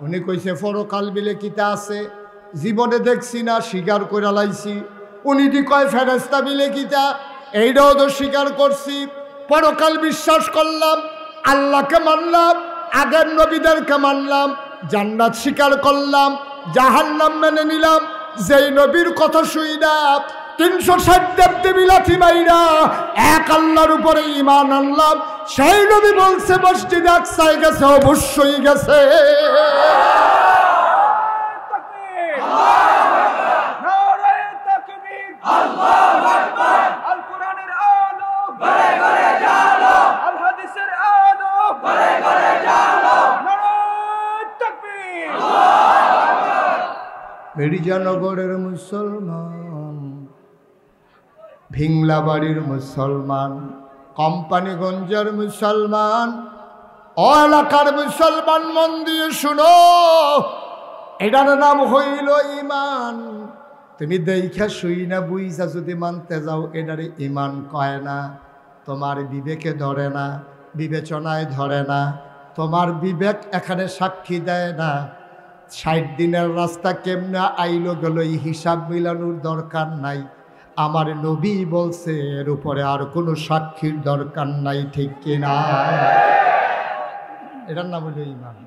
উনি কইছে পরকাল বিলে কিতা আছে, জীবনে দেখছি না, স্বীকার করে লাইছি। উনি দি কয় ফেরেশতা বিলে কিতা, এইটাও তো স্বীকার করছি। পরকাল বিশ্বাস করলাম, আল্লাহকে মানলাম, আগের নবীদেরকে মানলাম, জান্নাত স্বীকার করলাম, জাহান্নাম মেনে নিলাম। যেই নবীর কথা শুইনা 360 দেবদেবী লাথি মাইরা এক আল্লাহর উপরে ঈমান আনলাম, সেই নবী বলছে মসজিদে আকসায় গেছে, অবশ্যই গেছে। মির্জানগরের মুসলমান, ভিংলাবাড়ির মুসলমান, কোম্পানিগঞ্জের মুসলমান, ও এলাকার মুসলমান, মন দিয়ে শুনো, এটার নাম হইল ইমান। তুমি দেখা শুই না বুঝা যদি মানতে যাও, এটারে ইমান কয় না। তোমার বিবেকে ধরে না, বিবেচনায় ধরে না, তোমার বিবেক এখানে সাক্ষী দেয় না। 60 দিনের রাস্তা কেমনে আইলো গেল এই হিসাব মিলানোর দরকার নাই। আমার নবী বলছে এর উপরে আর কোনো সাক্ষীর দরকার নাই, ঠিক কিনা? এটার নাম হইল ইমান।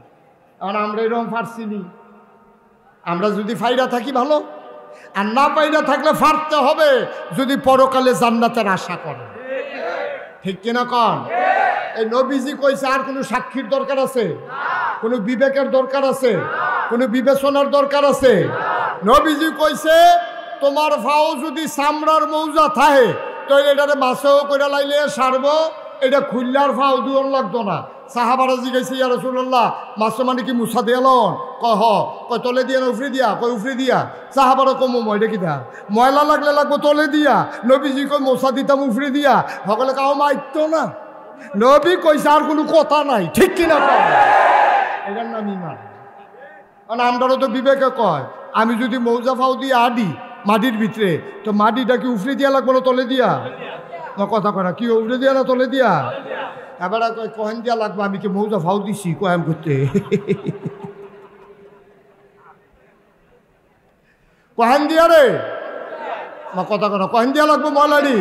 কারণ আমরা এরকম পারছি নি। আমরা যদি ফাইরা থাকি ভালো, আর না পাইরা থাকলে ফারতে হবে যদি পরকালে জান্নাতের আশা করে। ঠিক কিনা কন? এই নবীজি কইছে আর কোনো সাক্ষীর দরকার আছে? কোনো বিবেকের দরকার আছে? কোনো বিবেচনার দরকার আছে? নবীজি কইছে তোমার ফাও যদি চামড়ার মৌজা থাকে তাহলে এটারে মাছেও করে লাইলে সারবো, এটা খুললার ফাও দুয়ন লাগতো না। সাহাবারা জিজ্ঞাসা ইয়া রাসূলুল্লাহ মাছ মানে কি মুছা দিয়ে লন? কয় তলে দিয়া না উফরে দিয়া? কয় উফরে দিয়া। সাহাবারা কম এটা কি দা ময়লা লাগলে লাগবো তলে দিয়া। নবীজি কই মোছা দিতাম উফরে দিয়া। সকলে কাউ মাইত না। নবী কইছে আর কোনো কথা নাই। ঠিক কিনা কয়? এটার নাম ইমান। কারণ আমরাও তো বিবেকে কয় আমি যদি মৌজা ফাও দিয়ে আডি মাটির ভিতরে, তো মাটিটা কি উফরে দিয়া লাগবো না তলে দিয়া? কথা কয় না কি উফরে দিয়া না তলে দিয়া? এবার কয় কহেন দিয়া লাগবো, আমি কি মৌজা ফাও দিছি কয়াম করতে? কহেন দিয়া রে কথা কয় না কহেন দিয়া লাগবো ময়লারি।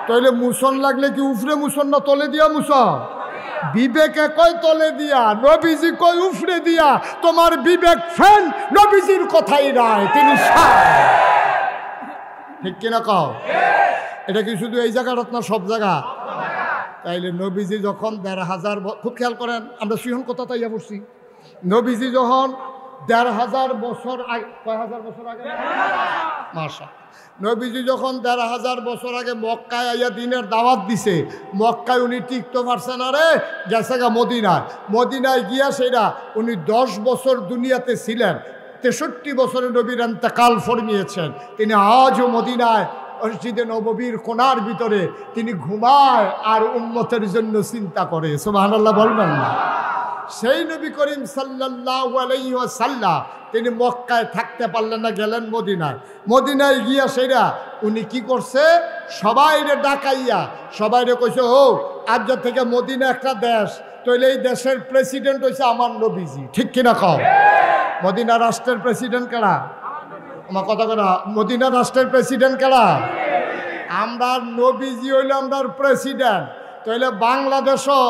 তাইলে মুসন লাগলে কি উফরে মুসন না তলে দিয়া মুস? বিবেকে কয় তলে দিয়া, নবীজি কয় উফরে দিয়া। তোমার বিবেক ফেন, নবীজির কথাই রায়, তিনি ঠিক কিনা কও? এটা কি শুধু এই জায়গাটা না সব জায়গা? তাইলে নবীজি যখন ১,৫০০ খুব খেয়াল করেন, আমরা সিহন কথা তাইয়া বলছি। নবীজি যখন ১,৫০০ বছর আগে, কয় হাজার বছর আগে মাশা, নবীজি যখন ১,৫০০ বছর আগে মক্কায় আইয়া দিনের দাওয়াত দিছে, মক্কায় উনি টিকতে পারছে না রে, গেছে গা মদিনায়। মদিনায় গিয়া সেটা উনি ১০ বছর দুনিয়াতে ছিলেন। ৬৩ বছরে নবীর ইন্তেকাল ফরমিয়েছেন। তিনি আজও মদিনায় মসজিদে নববীর কোণার ভিতরে তিনি ঘুমায় আর উম্মতের জন্য চিন্তা করে। সুবহানাল্লাহ বলবেন না? সেই নবী করিম সাল্লাল্লাহু আলাইহি ওয়াসাল্লাম তিনি মক্কায় থাকতে পারলেন না, গেলেন মদিনায়। মদিনায় গিয়া সেরা উনি কি করছে, সবাইরে ডাকাইয়া সবাইরে কইছে ও আজ থেকে মদিনা একটা দেশ, তাইলে এই দেশের প্রেসিডেন্ট হইছে আমার নবীজি। ঠিক কিনা কও? মদিনা রাষ্ট্রের প্রেসিডেন্ট কারা? আমার কথা করা, মদিনা রাষ্ট্রের প্রেসিডেন্ট কারা? আমরা। নবীজি হইল আমরার প্রেসিডেন্ট। তাইলে বাংলাদেশও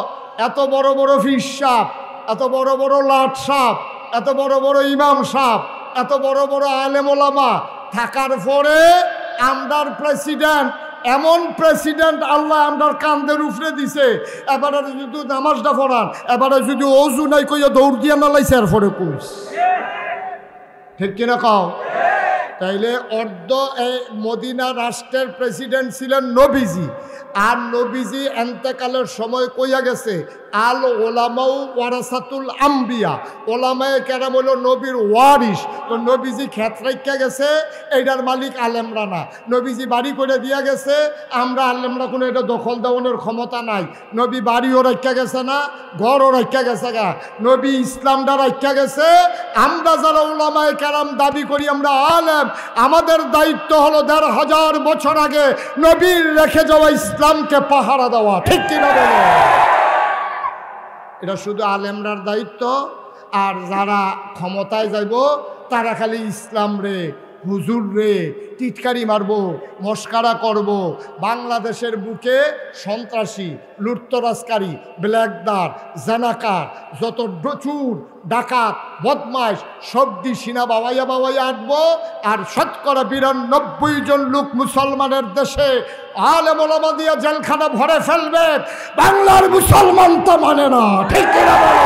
এত বড় বড় ফিস সাপ, এত বড় বড় লাট সাপ, এত বড় বড় ইমাম সাপ, এত বড় বড় আলেম ওলামা থাকার পরে আমরার প্রেসিডেন্ট, এমন প্রেসিডেন্ট আল্লাহ আমরার কান্দের উপরে দিছে। এবারে যদি নামাজটা পড়ান, এবারে যদি অজু নাই কইয়া দৌড় দিয়া না লাইছে এরপরে কুস। ঠিক কিনা কও? তাইলে অর্ধ এই মদিনা রাষ্ট্রের প্রেসিডেন্ট ছিলেন নবীজি। আর নবীজি এন্তেকালের সময় কইয়া গেছে আল ওলামাউ ওয়ারাসাতুল আম্বিয়া, ওলামায়ে কেরাম হলো নবীর ওয়ারিস। তো নবীজি ক্ষেত রাইখা গেছে, এইটার মালিক আলেমরা না। নবীজি বাড়ি করে দিয়া গেছে, আমরা আলেমরা কোনো এটা দখল দেওয়ানোর ক্ষমতা নাই। নবী বাড়িও রাখা গেছে না, ঘরও রাখা গেছে গা, নবী ইসলামটা রাখা গেছে। আমরা যারা ওলামায়ে কেরাম দাবি করি আমরা আলেম, আমাদের দায়িত্ব হলো ১,৫০০ বছর আগে নবীর রেখে যাওয়া ইসলামকে পাহারা দেওয়া। ঠিক কিনা বলো? এটা শুধু আলেমরার দায়িত্ব। আর যারা ক্ষমতায় যাইব তারা খালি ইসলাম রে, হুজুর রে টিটকারি মারবো, মস্কারা করব। বাংলাদেশের বুকে সন্ত্রাসী, লুটতরাজকারী, ব্ল্যাকদার, জানাকার, যত চুর ডাকাত বদমাইশ সবদি সিনা বাবাইয়া বাবাইয়া আঁটবো। আর শতকরা ৯২ জন লোক মুসলমানের দেশে আলেম ওলামা দিয়া জেলখানা ভরে ফেলবে। বাংলার মুসলমান তো মানে না। ঠিক কিনা বলো?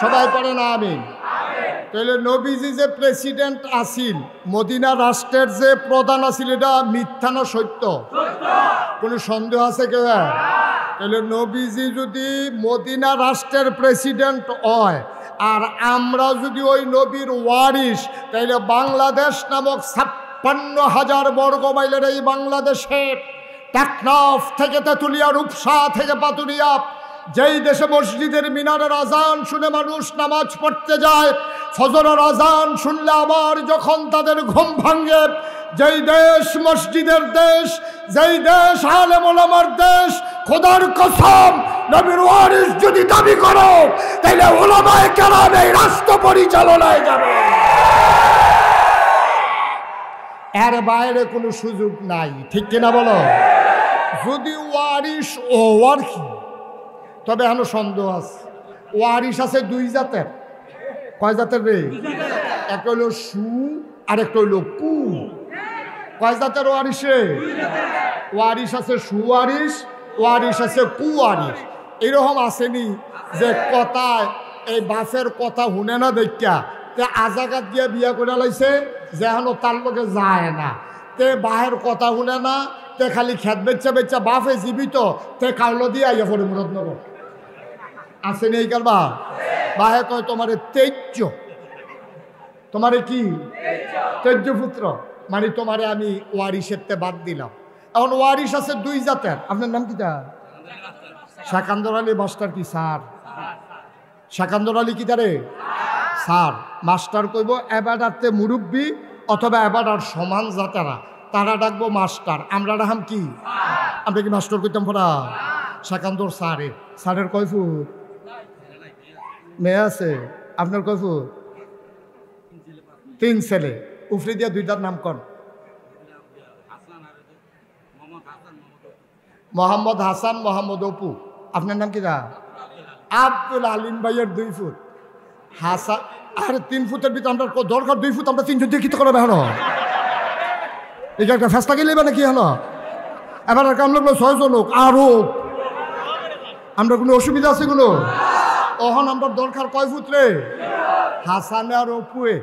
সবাই পড়ে না আমিন। তাহলে নবীজি যে প্রেসিডেন্ট আসিল, মদিনা রাষ্ট্রের যে প্রধান আসিল, এটা মিথ্যা না সত্য? কোনো সন্দেহ আছে কেউ? তাহলে নবীজি যদি মদিনা রাষ্ট্রের প্রেসিডেন্ট হয় আর আমরা যদি ওই নবীর ওয়ারিস, তাইলে বাংলাদেশ নামক ৫৬,০০০ বর্গ মাইলের এই বাংলাদেশে টেকনাফ থেকে তেঁতুলিয়া, রূপসা থেকে পাতুরিয়া, যেই দেশে মসজিদের মিনারের আজান শুনে মানুষ নামাজ পড়তে যায়, ফজরের আজান শুনলে আবার যখন তাদের ঘুম ভাঙে, যেই দেশ মসজিদের দেশ, যেই দেশ আলেম ওলামার দেশ, খোদার কসম নবীর ওয়ারিস যদি দাবি করো তাহলে ওলামায়ে কেরাম এই রাষ্ট্র পরিচালনায় যাবে, এর বাইরে কোনো সুযোগ নাই। ঠিক কিনা বলো? যদি ওয়ারিস ও ওয়ারকি, তবে এখনো সন্দেহ আছে। ওয়ারিস আছে দুই জাতের। কয় জাতের রে? একটা হইল সু আর একটা হইল কু। কয় জাতের ওয়ারিস রে? ওয়ারিস আছে সুওয়ারিস, ওয়ারিস আছে কুওয়ারিস। এরকম আসেনি যে কথায় এই বাসের কথা শুনে না দেখা তে আজাগাত দিয়ে বিয়া করে লাইছে, যে এখনো তার লোকে যায় না, তে বাহের কথা শুনে না, তে খালি খেত বেচা বেচা বাপে জীবিত, তে কাউলো দিয়ে আইয়া পড়ে মুরাদনগর। আসেনি এই কারবা? বাহে কয় তোমারে তেজ্য, তোমারে কি তেজ্য পুত্র, মানে তোমারে আমি ওয়ারিসের তে বাদ দিলাম। এখন ওয়ারিস আছে দুই জাতের। আপনার নাম কিটা? শাকান্দর আলী মাস্টার কি স্যার? শাকান্দর আলী কি তারে স্যার? মাস্টার কইব এবারতে মুরব্বী অথবা এবার সমান জাতেরা, তারা ডাকবো মাস্টার, আমরা ডাহাম কি? আমরা কি মাস্টার কইতাম পড়া? শাকান্দর স্যারে। স্যারের কয় ফুট মেয়ে আছে? আপনার কয় ফুট? 3 ছেলে। উফরে দিয়া দুইটার নাম কন। মোহাম্মদ হাসান, মোহাম্মদ অপু। আপনার নাম কি? আব্দুল আলিম ভাইয়ের 2 ফুট। হাসান আর 3 ফুটের ভিতরে আমরা দরকার 2 ফুট, আমরা 3 জন দিয়ে কি তো করবে? হলো এটা একটা ফেসলা গেলে নাকি? হলো এবার কাম লাগলো 6 জন লোক আরো। আমরা কোনো অসুবিধা আছে কোনো? তখন আমরা দরকার কয় ফুট রে? হাসানে আর অপুয়ে।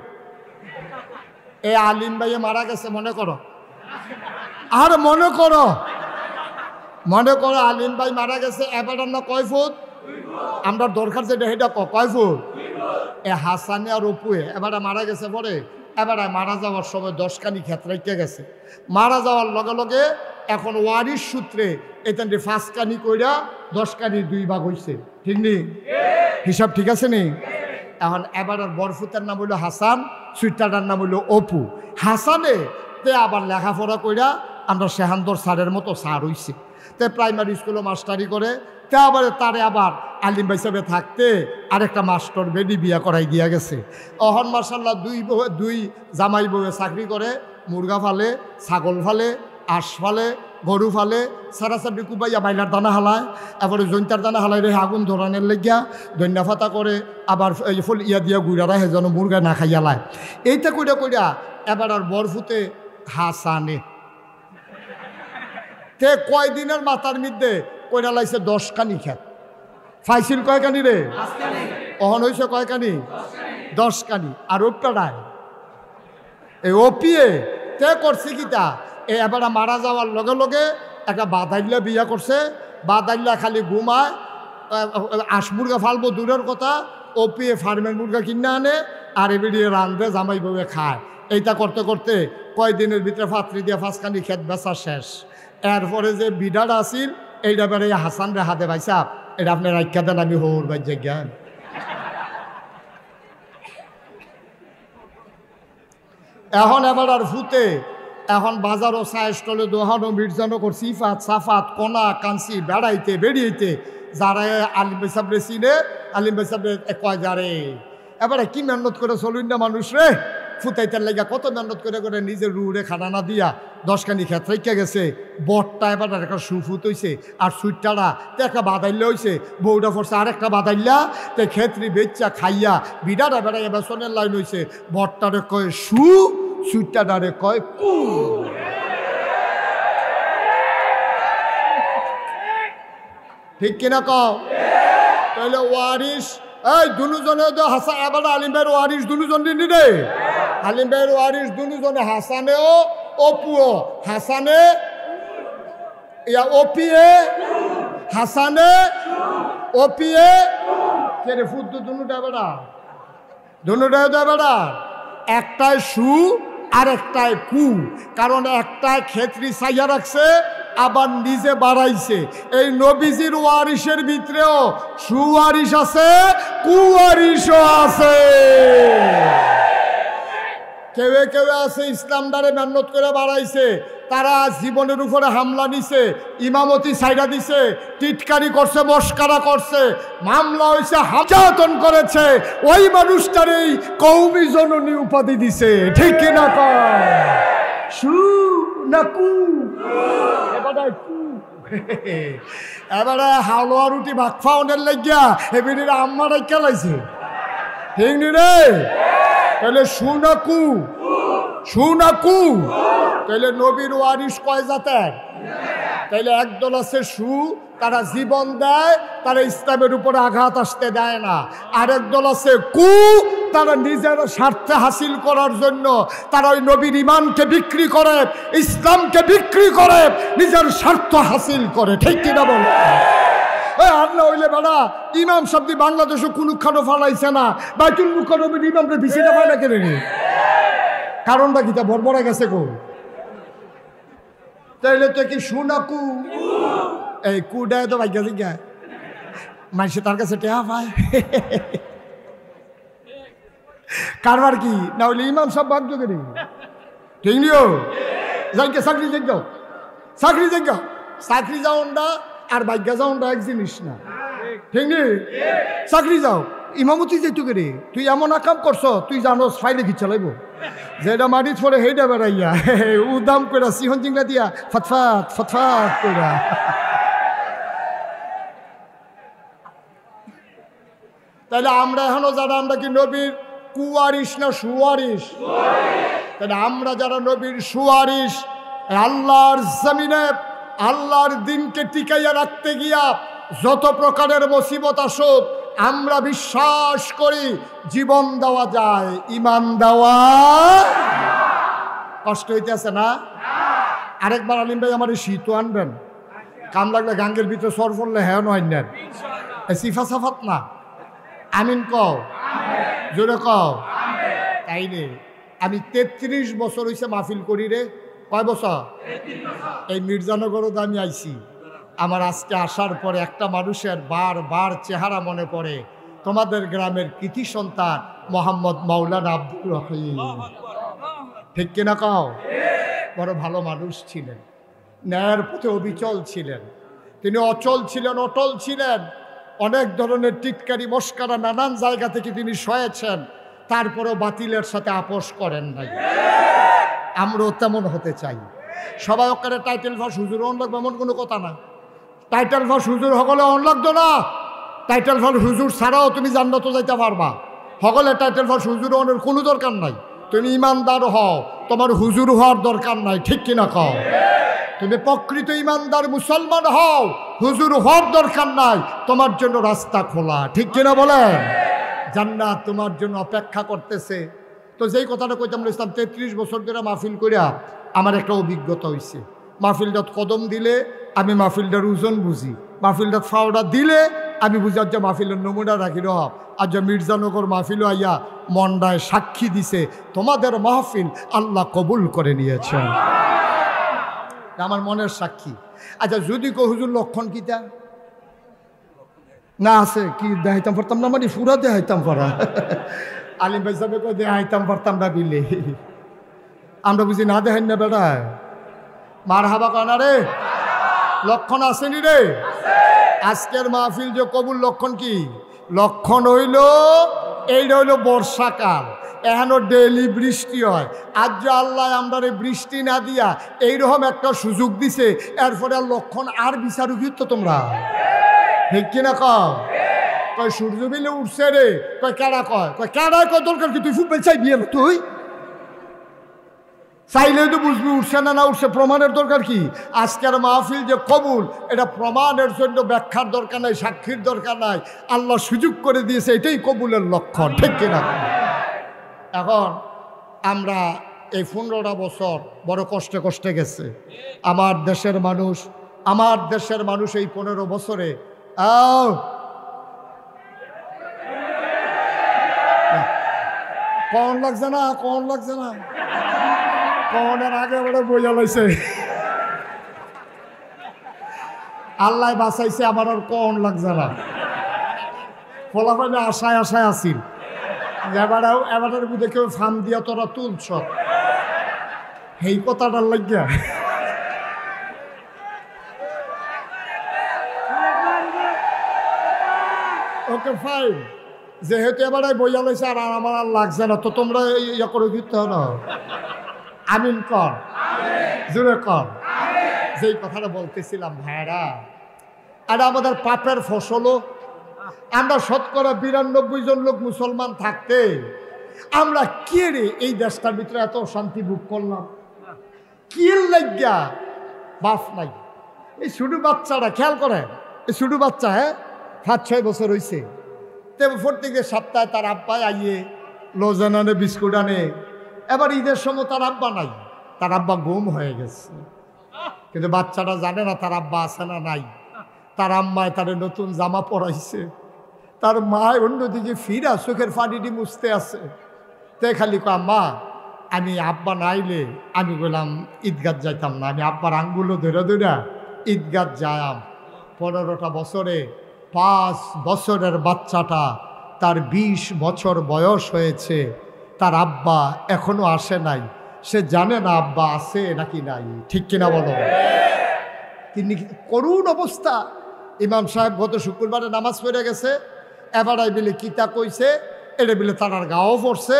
এ আলিম ভাইয়ে মারা গেছে মনে করো, আর মনে করো আলিম ভাই মারা গেছে, এবার আমরা কয় ফুট? আমরা দরকার যেটা সেটা কয় ফুট? এ হাসানে আর অপুয়ে এবার মারা গেছে পরে, এবার মারা যাওয়ার সময় 10 কানি ক্ষেত রেখে গেছে। মারা যাওয়ার লগে লগে এখন ওয়ারিশ সূত্রে এখান 5 কানি কইরা 10 কানি 2 ভাগ হয়েছে। ঠিক নেই? হিসাব ঠিক আছে নি? এখন এবার বরফুতের নাম হইল হাসান, সুইটারটার নাম হইল অপু। হাসানে তে আবার লেখাপড়া কইরা আমরা সেহান্দর স্যারের মতো স্যার হইছে, তে প্রাইমারি স্কুলে মাস্টারি করে, তে আবার তারে আবার আলিম ভাই হিসাবে থাকতে আরেকটা মাস্টার বেডি বিয়া করাই দিয়া গেছে। অহন মার্শাল্লাহ 2 জামাই বউয়ে চাকরি করে, মুরগা ফালে, ছাগল ফালে, আঁশ ফালে, গরু ফালে, সারাসারি কুবাইয়া বাইলার দানা হালায়, এবারে জৈন্তার দানা হালাই রে আগুন ধরানের লেগিয়া ধন্যা ফাতা করে, আবার এই ফুল ইয়া দিয়া গুড়া রাখে যেন মুরগা না খাইয়া লায়। এইটা কইরা কইরা এবার আর বরফুতে হাসানে তে কয়দিনের মাথার মধ্যে কইরা লাইছে 10 কানি খেত। ফাইছিল কয় কানি রে? অহন হয়েছে কয় কানি? 10 কানি। আর ওপটায় এই অপিয়ে তে করছে কিতা, এ এবার মারা যাওয়ার লগে লগে একটা বাদাইল্লা বিয়া করছে। বাদাইল্লা খালি ঘুমায়, আঁশ মুরগা ফালবো দূরের কথা, অপিয়ে ফার্মের মুরগা কিনে আনে আর এবিডিয়ে রান্ধে, জামাই বউয়ে খায়। এইটা করতে করতে কয়দিনের ভিতরে ফাত্রি দিয়ে 5 কানি খেত বেচা শেষ। এরপরে যে বিডাটা আসিল এইটা বেড়ে হাসান রে হাতে পাইছা, এটা আপনি রাখা দেন, আমি হোর বাই জ্ঞান। এখন এবার আর ফুতে এখন বাজারও চায় স্টলে দোহানো মির্জানো করছি, সিফাত সাফাত কোনা কাঞ্চি বেড়াইতে বেরিয়েতে যারা আলিম ভাই সাহেব চিনে, আলিম ভাই সাহেব কয় যারে এবারে কি মেহনত করে চলুন না মানুষ রে, ফুটাইতে লেগা কত মেহনত করে করে নিজের রুড়ে খানা না দিয়া 10 কানি ক্ষেত রেখে গেছে। বটটা এবার একটা সুফুত হয়েছে, আর সুইটারা তো একটা বাদাইল্লা হয়েছে, বউটা পড়ছে আর একটা বাদাইল্লা, তে ক্ষেত্রি বেচ্চা খাইয়া বিডাটা বেড়াইয়া বেসনের লাইন হয়েছে। বটটারে কয় সু, সুইটারে কয় কু। ঠিক কিনা কও? তাহলে ওয়ারিস এই দুজনে তো হাসান এবার আলিম ভাইয়ের ওয়ারিস দুজন দিনি রে, আলিম ভাইয়ের ওয়ারিস দুজনে হাসানেও অপুও, হাসানে অপিয়ে, হাসানে অপিয়ে কে ফুদ্দু দুটা বেড়া, দুটাই তো বেড়া, একটাই সু আর একটাই কু, কারণ একটাই ক্ষেত্রি চাইয়া রাখছে, আবার নিজে বাড়াইছে। এই নবীজির ওয়ারিসের ভিতরেও সুওয়ারিস আছে, কুওয়ারিসও আছে। কেউ কেউ আছে ইসলামদারে মেহনত করে বাড়াইছে, তারা জীবনের উপরে হামলা নিছে, ইমামতি সাইডা দিছে, টিটকারি করছে, মস্কারা করছে, মামলা হয়েছে, হাজাতন করেছে, ওই মানুষটারই কওমি জননী উপাধি দিছে। ঠিক কিনা কয়? সু না কু? এবারে হালুয়া রুটি ভাত খাওয়ানোর লাগিয়া এবারে আম্মারাই খেলাইছে। ঠিক নি রে? তাহলে সুনাকু, সুনাকু, তাহলে নবীর ওয়ারিস কয় জাতের? তাইলে একদল আছে সু, তারা জীবন দেয়, তারা ইসলামের উপরে আঘাত আসতে দেয় না। আর একদল আছে কু, তারা নিজের স্বার্থে হাসিল করার জন্য তারা ওই নবীর ইমানকে বিক্রি করে, ইসলামকে বিক্রি করে, নিজের স্বার্থ হাসিল করে। ঠিক কিনা বল? আর না হইলে বেড়া ইমাম শব্দ বাংলাদেশও কুলুখানো ফালাইছে না, বাইতুল মুকাররমের ইমামরে বিছিটা পায় না কেন? কারণটা কি? তা বড় গেছে গো। তাইলে তো কি সুনাকু, এই কুডায় তো ভাগ্য দিকে মানুষে তার কাছে টেহা পায়। কারবার কি না হইলে ইমাম সব ভাগ্য করি। ঠিক নিও যাইকে চাকরি যোগ্য, চাকরি যোগ্য, চাকরি যাওনটা আর ভাগ্য যাওনটা এক জিনিস না। ঠিক নি? চাকরি যাও, ইমামতি যেতু করে তুই এমন কাম করছ, তুই জানোস ফাইলে কি চালাইব, যেটা মাটিত পরে সেইটা বেড়াইয়া উদাম কইরা সিহন চিংড়া দিয়া ফটফাট ফটফাট কইরা। তাহলে আমরা এখনো যারা, আমরা কি নবীর কুয়ারিস না সুয়ারিস? তাহলে আমরা যারা নবীর সুয়ারিস, আল্লাহর জমিনে আল্লাহর দিনকে টিকাইয়া রাখতে গিয়া যত প্রকারের মুসিবত আসুক, আমরা বিশ্বাস করি জীবন দেওয়া যায়, ইমান দেওয়া। কষ্ট হইতেছে না? আরেকবার আলিম ভাই আমার শীত আনবেন, কাম লাগলে গাঙ্গের ভিতরে সর পড়লে হ্যাঁ নয় নেন, সিফা সাফাত না। আমিন কও, জোরে কও। তাই রে, আমি 33 বছর হয়েছে মাহফিল করি রে। কয় বছর? এই মির্জানগরও আমি আইছি। আমার আজকে আসার পরে একটা মানুষের বারবার চেহারা মনে পড়ে, তোমাদের গ্রামের কৃতি সন্তান মোহাম্মদ মাওলানা আব্দুর রহিম। ঠিক কিনা কও? বড় ভালো মানুষ ছিলেন, ন্যায়ের পথে অবিচল ছিলেন, তিনি অচল ছিলেন, অটল ছিলেন। অনেক ধরনের টিটকারি মস্কারা নানান জায়গা থেকে তিনি সয়েছেন, তারপরেও বাতিলের সাথে আপোষ করেন নাই। আমরাও তেমন হতে চাই। সবাই ওখানে টাইটেল ফাঁস হুজুর অন লাগবে এমন কোনো কথা না। টাইটেল ফাঁস হুজুর হকলে অন লাগতো না। টাইটেল ফাঁস হুজুর ছাড়াও তুমি জান্নাতে যাইতে পারবা। হকলে টাইটেল ফাঁস হুজুর অনের কোনো দরকার নাই। তুমি ইমানদার হও, তোমার হুজুর হওয়ার দরকার নাই। ঠিক কিনা কও? তুমি প্রকৃত ইমানদার মুসলমান হও, হুজুর হওয়ার দরকার নাই, তোমার জন্য রাস্তা খোলা। ঠিক কিনা বলেন? জান্নাত তোমার জন্য অপেক্ষা করতেছে। তো যেই কথাটা কইতাম ইসলাম 33 বছর ধরে মাহফিল করিয়া আমার একটা অভিজ্ঞতা হয়েছে। মাহফিলটাত কদম দিলে আমি মাহফিলটার ওজন বুঝি, মাহফিলটাত ফাওড়া দিলে আমি বুঝি আজ মাহফিলের নমুনা রাখি রহ। আজ মির্জানগর মাহফিলও আইয়া মন্ডায় সাক্ষী দিছে তোমাদের মাহফিল আল্লাহ কবুল করে নিয়েছেন। আমার মনের সাক্ষী। আচ্ছা যদি কো হুজুর লক্ষণ কিতা না আছে কি দেখাইতাম পারতাম না, মানে পুরা দেখাইতাম পারা। আলিম ভাই সাহেব কই দেখাইতাম পারতাম না বিলে, আমরা বুঝি না দেখাই না বেড়ায়। মার হাবা কানা রে, লক্ষণ আসেনি রে? আজকের মাহফিল যে কবুল লক্ষণ কি? লক্ষণ হইল এইটা হইল বর্ষাকাল, এখনো ডেইলি বৃষ্টি হয়। আজ যে আল্লাহ আমরা বৃষ্টি না দিয়া এইরকম একটা সুযোগ দিছে, এরপরে লক্ষণ আর বিচারু কি তো তোমরা? ঠিক কিনা কয়? কয় সূর্য বিলে উঠছে রে, কয় কেডা কয়, কয় কেডায় কয় দরকার কি? তুই ফুটবল চাই বিয়ে তুই চাইলেই তো বুঝবি উঠছে না না উঠছে, প্রমাণের দরকার কি? আজকের মাহফিল যে কবুল, এটা প্রমাণের জন্য ব্যাখ্যার দরকার নাই, সাক্ষীর দরকার নাই, আল্লাহ সুযোগ করে দিয়েছে, এটাই কবুলের লক্ষণ। ঠিক কিনা? এখন আমরা এই 15টা বছর বড় কষ্টে কষ্টে গেছে আমার দেশের মানুষ এই 15 বছরে কন লাগছে না, কনের আগে বড় বোঝা লাইছে। আল্লাহ বাঁচাইছে, আমার আর কোন লাগছে না। ফলাফলে আশায় আশায় আসিল, এবারের মধ্যে কেউ ফান দিয়া তোরা তুলছ, এই কথাটার লাগিয়া। ওকে ফাইন, যেহেতু এবারে বইয়া লইছে আর আমার আর লাগছে না, তো তোমরা ইয়া করে দিতে না। আমিন কর, জোরে কর। যেই কথাটা বলতেছিলাম ভাইরা, আর আমাদের পাপের ফসলও আমরা 92% জন লোক মুসলমান থাকতে আমরা কে রে এই দেশটার ভিতরে এত শান্তি ভোগ করলাম? কি লাগিয়া বাপ নাই। এই ছোটো বাচ্চাটা খেয়াল করেন, এই ছোটো বাচ্চা, 5-6 বছর হয়েছে, তবে প্রত্যেক সপ্তাহে তার আব্বা আইয়ে লোজেন আনে, বিস্কুট আনে। এবার ঈদের সময় তার আব্বা নাই, তার আব্বা গুম হয়ে গেছে। কিন্তু বাচ্চাটা জানে না তার আব্বা আছে না নাই। তার আম্মায় তার নতুন জামা পরাইছে, তার মায় অন্যদিকে ফিরা চোখের পানিটি মুছতে আছে। তে খালি কয়, আম্মা আমি আব্বা নাইলে আমি বললাম ঈদগাহ যাইতাম না, আমি আব্বার আঙ্গুলো ধরে ধরে ঈদগাহ যাইম। 15টা বছরে 5 বছরের বাচ্চাটা, তার 20 বছর বয়স হয়েছে, তার আব্বা এখনো আসে নাই। সে জানে না আব্বা আছে নাকি নাই, ঠিক কিনা বলো? তিনি করুণ অবস্থা। ইমাম সাহেব গত শুক্রবারে নামাজ পড়ে গেছে, এবারে বিলে কিতা কইছে, এটা বিলে তার গাও পড়ছে।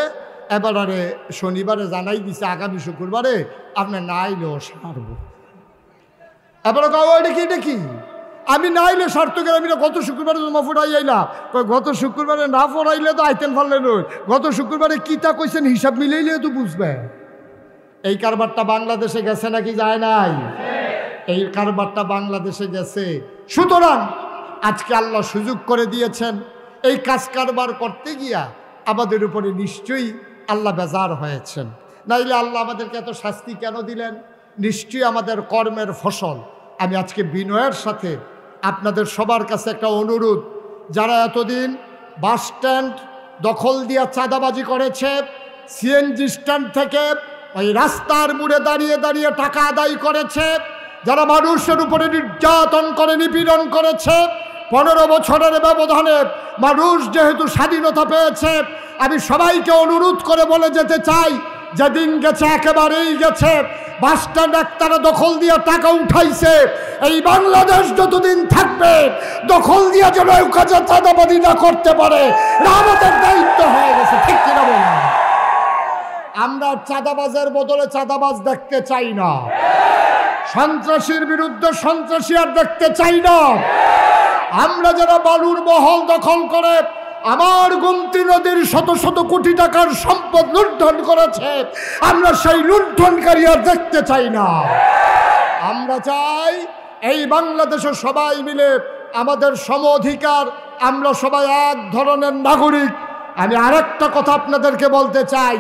এবারে শনিবারে জানাই দিছে আগামী শুক্রবারে আপনি না আইলেও সারব। এবারে গাও এটা কি আমি না আইলে সার্থ গেলে, আমি গত শুক্রবারে জমা ফুটাই আইলা। গত শুক্রবারে না পড়াইলে তো আইতেন পারলেন নই, গত শুক্রবারে কিতা কইছেন হিসাব মিলাইলে তো বুঝবে। এই কারবারটা বাংলাদেশে গেছে নাকি যায় নাই? এই কারবারটা বাংলাদেশে গেছে। সুতরাং আজকে আল্লাহ সুযোগ করে দিয়েছেন, এই কাজ কারবার করতে গিয়া আমাদের উপরে নিশ্চয়ই আল্লাহ বেজার হয়েছেন। নাইলে আল্লাহ আমাদেরকে এত শাস্তি কেন দিলেন? নিশ্চয়ই আমাদের কর্মের ফসল। আমি আজকে বিনয়ের সাথে আপনাদের সবার কাছে একটা অনুরোধ, যারা এতদিন বাস স্ট্যান্ড দখল দিয়া চাঁদাবাজি করেছে, সিএনজি স্ট্যান্ড থেকে ওই রাস্তার মোড়ে দাঁড়িয়ে দাঁড়িয়ে টাকা আদায় করেছে, যারা মানুষের উপরে নির্যাতন করে, নিপীড়ন করেছে, 15 বছরের ব্যবধানে মানুষ যেহেতু স্বাধীনতা পেয়েছে, আমি সবাইকে অনুরোধ করে বলে যেতে চাই, যেদিন গেছে একেবারেই গেছে। বাস স্ট্যান্ড একতারা দখল দিয়ে টাকা উঠাইছে, এই বাংলাদেশ যতদিন থাকবে দখল দিয়ে যেন কাজে চাঁদাবাদি না করতে পারে, আমাদের দায়িত্ব হয়ে গেছে, ঠিক কিনা বলুন? আমরা চাঁদাবাজের বদলে চাঁদাবাজ দেখতে চাই না, সন্ত্রাসীর বিরুদ্ধে সন্ত্রাসী আর দেখতে চাই না। আমরা যারা বালুর মহল দখল করে আমার গোমতী নদীর শত শত কোটি টাকার সম্পদ লুণ্ঠন করেছে, আমরা সেই লুণ্ঠনকারী আর দেখতে চাই না। আমরা চাই এই বাংলাদেশে সবাই মিলে আমাদের সম অধিকার, আমরা সবাই এক ধরনের নাগরিক। আমি আরেকটা কথা আপনাদেরকে বলতে চাই,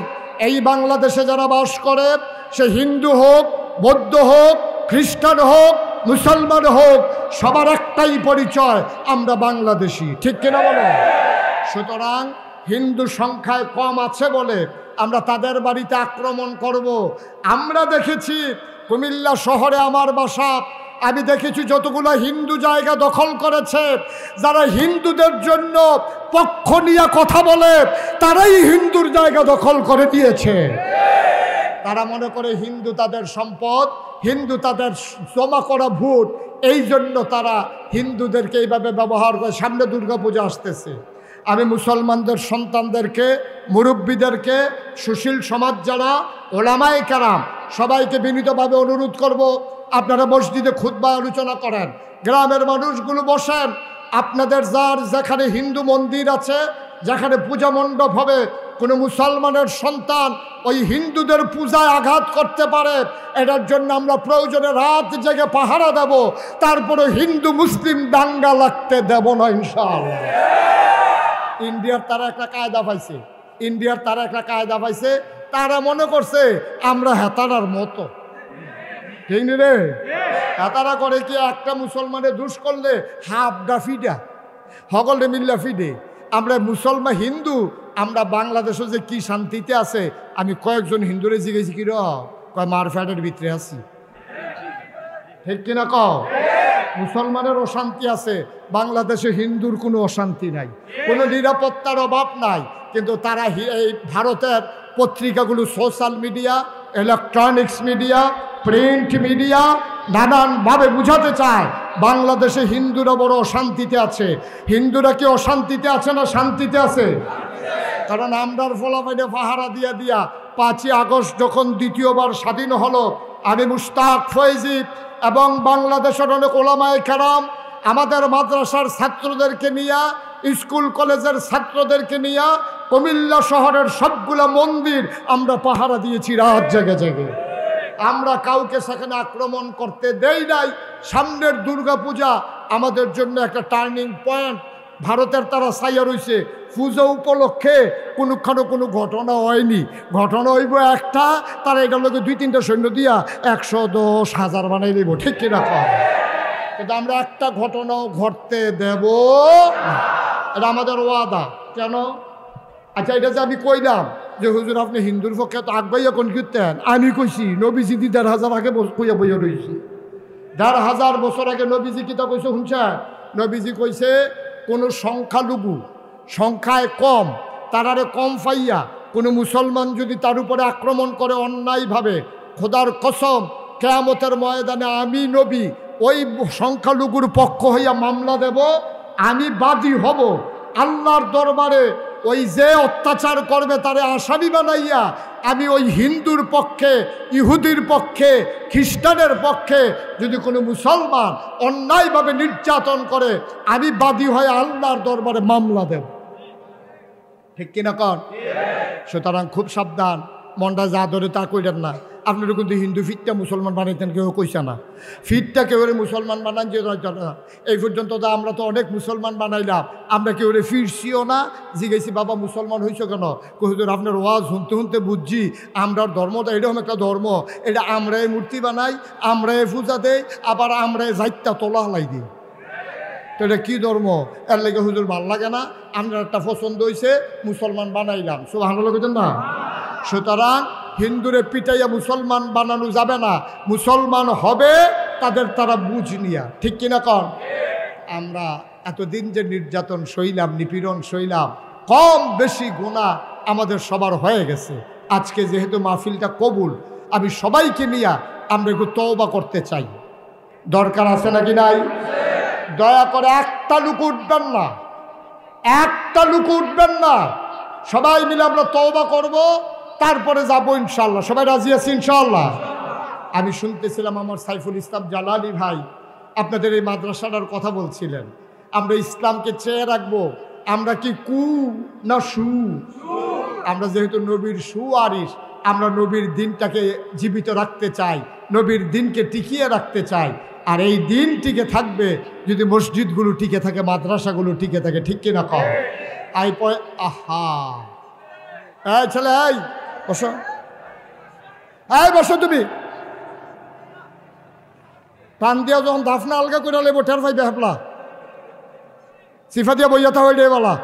এই বাংলাদেশে যারা বাস করে, সে হিন্দু হোক, বৌদ্ধ হোক, খ্রিস্টান হোক, মুসলমান হোক, সবার একটাই পরিচয়, আমরা বাংলাদেশি, ঠিক কিনা বলো? সুতরাং হিন্দু সংখ্যায় কম আছে বলে আমরা তাদের বাড়িতে আক্রমণ করব। আমরা দেখেছি কুমিল্লা শহরে, আমার বাসা, আমি দেখেছি যতগুলো হিন্দু জায়গা দখল করেছে, যারা হিন্দুদের জন্য পক্ষ নিয়ে কথা বলে তারাই হিন্দুর জায়গা দখল করে দিয়েছে। তারা মনে করে হিন্দু তাদের সম্পদ, হিন্দু তাদের জমা করা ভোট, এই জন্য তারা হিন্দুদেরকে এইভাবে ব্যবহার করে। সামনে দুর্গাপূজা আসতেছে, আমি মুসলমানদের সন্তানদেরকে, মুরব্বীদেরকে, সুশীল সমাজ যারা, ওলামায়ে কেরাম, সবাইকে বিনীতভাবে অনুরোধ করব, আপনারা মসজিদে খুতবা আলোচনা করেন, গ্রামের মানুষগুলো বসেন, আপনাদের যার যেখানে হিন্দু মন্দির আছে, যেখানে পূজা মণ্ডপ হবে, কোনো মুসলমানের সন্তান ওই হিন্দুদের পূজায় আঘাত করতে পারে, এটার জন্য আমরা প্রয়োজনে রাত জেগে পাহারা দেব, তারপরে হিন্দু মুসলিম দাঙ্গা লাগতে দেব না ইনশাআল্লাহ। ইন্ডিয়ার তারা একটা কায়দা পাইছে, তারা মনে করছে আমরা হেতারার মতো, ঠিক নি রে? হেতারা করে কি, একটা মুসলমানের দুষ করলে হাফডা ফিডা সকলে মিল্লা ফিডে। আমরা মুসলমান হিন্দু, আমরা বাংলাদেশে যে কি শান্তিতে আছে, আমি কয়েকজন হিন্দুরে জিজ্ঞেছি কি কয় মারফ্যাটের ভিতরে আছি, ঠিক কিনা কও? মুসলমানের অশান্তি আছে, বাংলাদেশে হিন্দুর কোনো অশান্তি নাই, কোনো নিরাপত্তার অভাব নাই। কিন্তু তারা এই ভারতের পত্রিকাগুলো, social media, electronics media, print media নানানভাবে বুঝাতে চায় বাংলাদেশে হিন্দুরা বড় অশান্তিতে আছে। হিন্দুরা কি অশান্তিতে আছে না শান্তিতে আছে? কারণ আমরার ফলাফাইনে পাহারা দিয়া দিয়া 5ই আগস্ট যখন দ্বিতীয়বার স্বাধীন হলো, আমি মুশতাক ফয়েজি এবং বাংলাদেশের অনেক ওলামায়ে কেরাম আমাদের মাদ্রাসার ছাত্রদেরকে নিয়ে, স্কুল কলেজের ছাত্রদেরকে নিয়ে কুমিল্লা শহরের সবগুলা মন্দির আমরা পাহারা দিয়েছি রাত জেগে জেগে। আমরা কাউকে সেখানে আক্রমণ করতে দেই নাই। সামনের দুর্গাপূজা আমাদের জন্য একটা টার্নিং পয়েন্ট। ভারতের তারা ছাইয়া রয়েছে, পুজো উপলক্ষে কোনো ঘটনা হয়নি। ঘটনা হইব একটা, তারা এটার লোকে 2-3টা সৈন্য দিয়া 110,000 বানাই দেব, ঠিক কিনা? কিন্তু আমরা একটা ঘটনাও ঘটতে দেব না, এটা আমাদের ওয়াদা। কেন? আচ্ছা, এটা যে আমি কইলাম যে হুজুর আপনি হিন্দুর পক্ষে তো আগবাইয়া কোন কীর্তেন, আমি কইছি নবীজি 1,500 আগে কইয়া বইয়া রয়েছি। 1,500 বছর আগে নবীজি কিতা কইছে শুনছেন? নবীজি কইছে কোনো সংখ্যালঘু, সংখ্যায় কম, তারারে কম পাইয়া কোনো মুসলমান যদি তার উপরে আক্রমণ করে অন্যায়ভাবে, খোদার কসম কিয়ামতের ময়দানে আমি নবী ওই সংখ্যালঘুর পক্ষ হইয়া মামলা দেব, আমি বাদী হব আল্লাহর দরবারে। ওই যে অত্যাচার করবে তারে আসামি বানাইয়া আমি ওই হিন্দুর পক্ষে, ইহুদির পক্ষে, খ্রিস্টানের পক্ষে যদি কোনো মুসলমান অন্যায়ভাবে নির্যাতন করে, আমি বাদী হয়ে আল্লাহর দরবারে মামলা দেব, ঠিক কিনা কর? সুতরাং খুব সাবধান, মনটা যা ধরে তা কইলেন না। আপনারা কিন্তু হিন্দু ফিটটা মুসলমান বানাইতেন, কেউ কইছে না। ফিটটা কেউ মুসলমান বানান যে এই পর্যন্ত তো আমরা তো অনেক মুসলমান বানাইলাম, আমরা কেউ ফিরছিও না। জিজ্ঞেসি বাবা মুসলমান হয়েছ কেন? হুজুর আপনার ওয়াজ শুনতে শুনতে বুঝছি আমরার ধর্মটা এরকম একটা ধর্ম, এটা আমরাই মূর্তি বানাই, আমরাই পূজা দেই, আবার আমরাই যাইতা তোলা হালাই দিই। তো এটা কী ধর্ম? এর লেগে হুজুর ভাল লাগে না, আমরা একটা পছন্দ হয়েছে মুসলমান বানাইলাম। সুবহানাল্লাহ কইতেন না? সুতরাং হিন্দুরে পিটাইয়া মুসলমান বানানো যাবে না, মুসলমান হবে তাদের তারা বুঝ নিয়া, ঠিক কিনা কন? আমরা এতদিন যে নির্যাতন সইলাম, নিপীড়ন সইলাম, কম বেশি গুনাহ আমাদের সবার হয়ে গেছে। আজকে যেহেতু মাহফিলটা কবুল, আমি সবাইকে নিয়ে আমরা একটু তওবা করতে চাই। দরকার আছে নাকি নাই? দয়া করে একটা লোক উঠবেন না, একটা লোক উঠবেন না, সবাই মিলে আমরা তওবা করব, তারপরে যাবো ইনশাল্লাহ। সবাই রাজি আছে ইনশাল্লাহ? আমি শুনতেছিলাম আমার সাইফুল ইসলাম জালালি ভাই আপনাদের এই মাদ্রাসাটার কথা বলছিলেন, আমরা ইসলামকে চেয়ে রাখবো। আমরা কি কু না সু? আমরা যেহেতু নবীর সুয়ারিস, আমরা নবীর দিনটাকে জীবিত রাখতে চাই, নবীর দিনকে টিকিয়ে রাখতে চাই। আর এই দিন টিকে থাকবে যদি মসজিদগুলো টিকে থাকে, মাদ্রাসাগুলো টিকে থাকে, ঠিক কিনা কও? আই পয় আহা, এই ছেলে, এই বসো, এই বসো, তুমি টান দিয়া যখন দাফনা আলগা করে লেবো টের পাইবে হাপলা সিফা দিয়া বইয়া থা হইলে বলা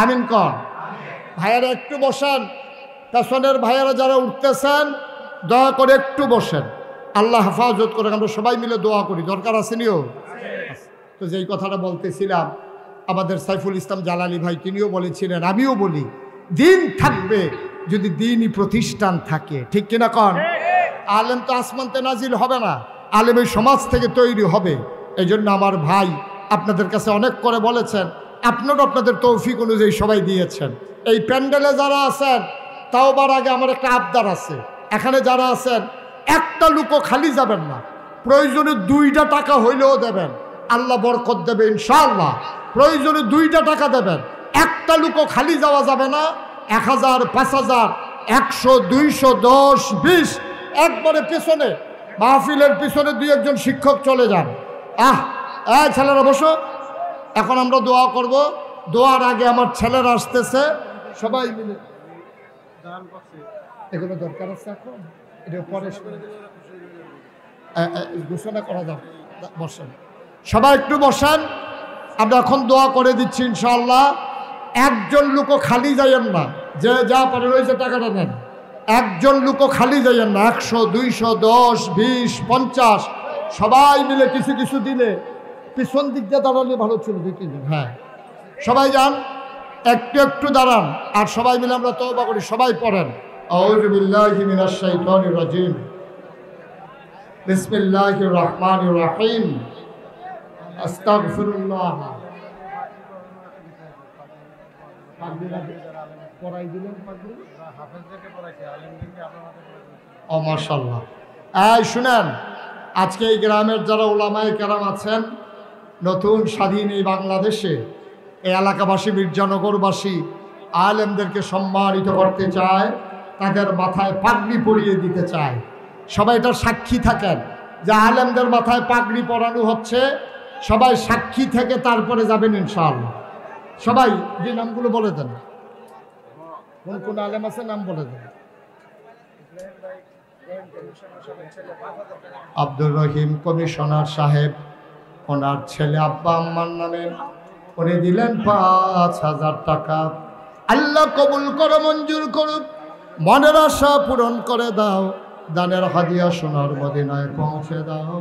আমিন কন। ভাইয়ারা একটু বসেন, পেছনের ভাইয়ারা যারা উঠতেছেন দয়া করে একটু বসেন, আল্লাহ হেফাজত করে। আমরা সবাই মিলে দোয়া করি, দরকার আসেনিও? তো যেই কথাটা বলতেছিলাম, আমাদের সাইফুল ইসলাম জালালি ভাই তিনিও বলেছিলেন, আমিও বলি, দিন থাকবে যদি দিনই প্রতিষ্ঠান থাকে, ঠিক কিনা কন? আলেম তো আসমানতে নাজিল হবে না, আলেম এই সমাজ থেকে তৈরি হবে। এই জন্য আমার ভাই আপনাদের কাছে অনেক করে বলেছেন, আপনারা আপনাদের তৌফিক অনুযায়ী সবাই দিয়েছেন। এই প্যান্ডেলে যারা আছেন, তাওবার আগে আমার একটা আবদার আছে, এখানে যারা আছেন একটা লুকও খালি যাবেন না, প্রয়োজনে 2টা টাকা হইলেও দেবেন, আল্লাহ বরকত দেবে ইনশাআল্লাহ। প্রয়োজনে 2টা টাকা দেবেন, একটা লুকও খালি যাওয়া যাবে না। 1000, 5000, 100, 200, 10, 20 একবারে পেছনে, মাহফিলের পিছনে 2-1 শিক্ষক চলে যান। ছেলেরা বসো, এখন আমরা দোয়া করব। দোয়ার আগে আমার ছেলেরা আসতেছে, সবাই মিলে এগুলো দরকার আছে, এখন এটা পরে ঘোষণা করা যাবে। বসেন সবাই, একটু বসেন, আমরা এখন দোয়া করে দিচ্ছি ইনশাআল্লাহ। একজন লোকও খালি যাইয়েন না, যে যা পারে রয়েছে টাকাটা নেন। একজন লোকও খালি যাইয়েন না, 100, 200, 10, 20, 50 সবাই মিলে কিছু কিছু দিলে পিছন দিক দিয়ে দাঁড়ালে ভালো চলবে কিন্তু। হ্যাঁ, সবাই যান, একটু একটু দাঁড়ান, আর সবাই মিলে আমরা তওবা করি। সবাই পড়েন আউযু বিল্লাহি মিনাশ শাইতানির রাজিম, বিসমিল্লাহির রহমানির রহিম, আস্তাগফিরুল্লাহ। ও মাশাআল্লাহ। এই শুনেন, আজকে এই গ্রামের যারা ওলামায়ে কেরাম আছেন, নতুন স্বাধীন এই বাংলাদেশে এই এলাকাবাসী, মির্জানগরবাসী আলেমদেরকে সম্মানিত করতে চায়, তাদের মাথায় পাগড়ি পরিয়ে দিতে চায়। সবাই এটার সাক্ষী থাকেন যে আলেমদের মাথায় পাগড়ি পরানো হচ্ছে। সবাই সাক্ষী থেকে তারপরে যাবেন ইনশাআল্লাহ। সবাই যে নামগুলো বলে দেন, কোন কোন আলেম আছে নাম বলে দেন। আব্দুর রহিম কমিশনার সাহেব, ওনার ছেলে আব্বা আম্মার নামে উনি দিলেন ৫,০০০ টাকা। আল্লাহ কবুল করো, মঞ্জুর করুক, মনের আশা পূরণ করে দাও, দানের হাদিয়া সোনার মদিনায় পৌঁছে দাও,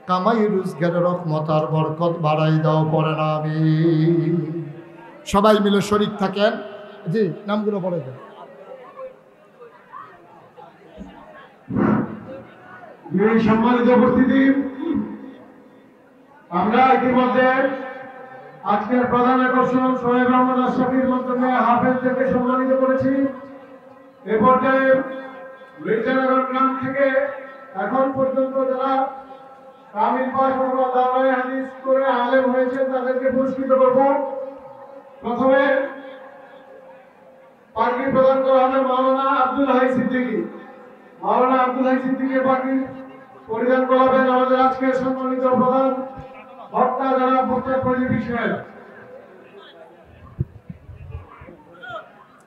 কামাই রোজগারের রহমত আর বরকত বাড়াই দাও, পড়ে না আমি। সবাই মিলে শরীক থাকেন। জি, নামগুলো বলে দেন। সম্মানিত উপস্থিতি, আমরা ইতিমধ্যে আজকের প্রধান আকর্ষণ সোহেব আহমদ আশরাফির মাধ্যমে হাফেজদেরকে সম্মানিত করেছি। এ পর্যায়ে মির্জানগর গ্রাম থেকে এখন পর্যন্ত যারা কামিল পাস অথবা দাওরায়ে হাদিস করে আলেম হয়েছে তাদেরকে পুরস্কৃত করব। প্রথমে পাগড়ি প্রদান করা হবে মাওলানা আব্দুল হাই সিদ্দিকী। মাওলানা আব্দুল হাই সিদ্দিকী পাগড়ি পরিধান করাবেন আমাদের আজকের সম্মানিত প্রধান বক্তা, যারা বক্তা পরিবেশ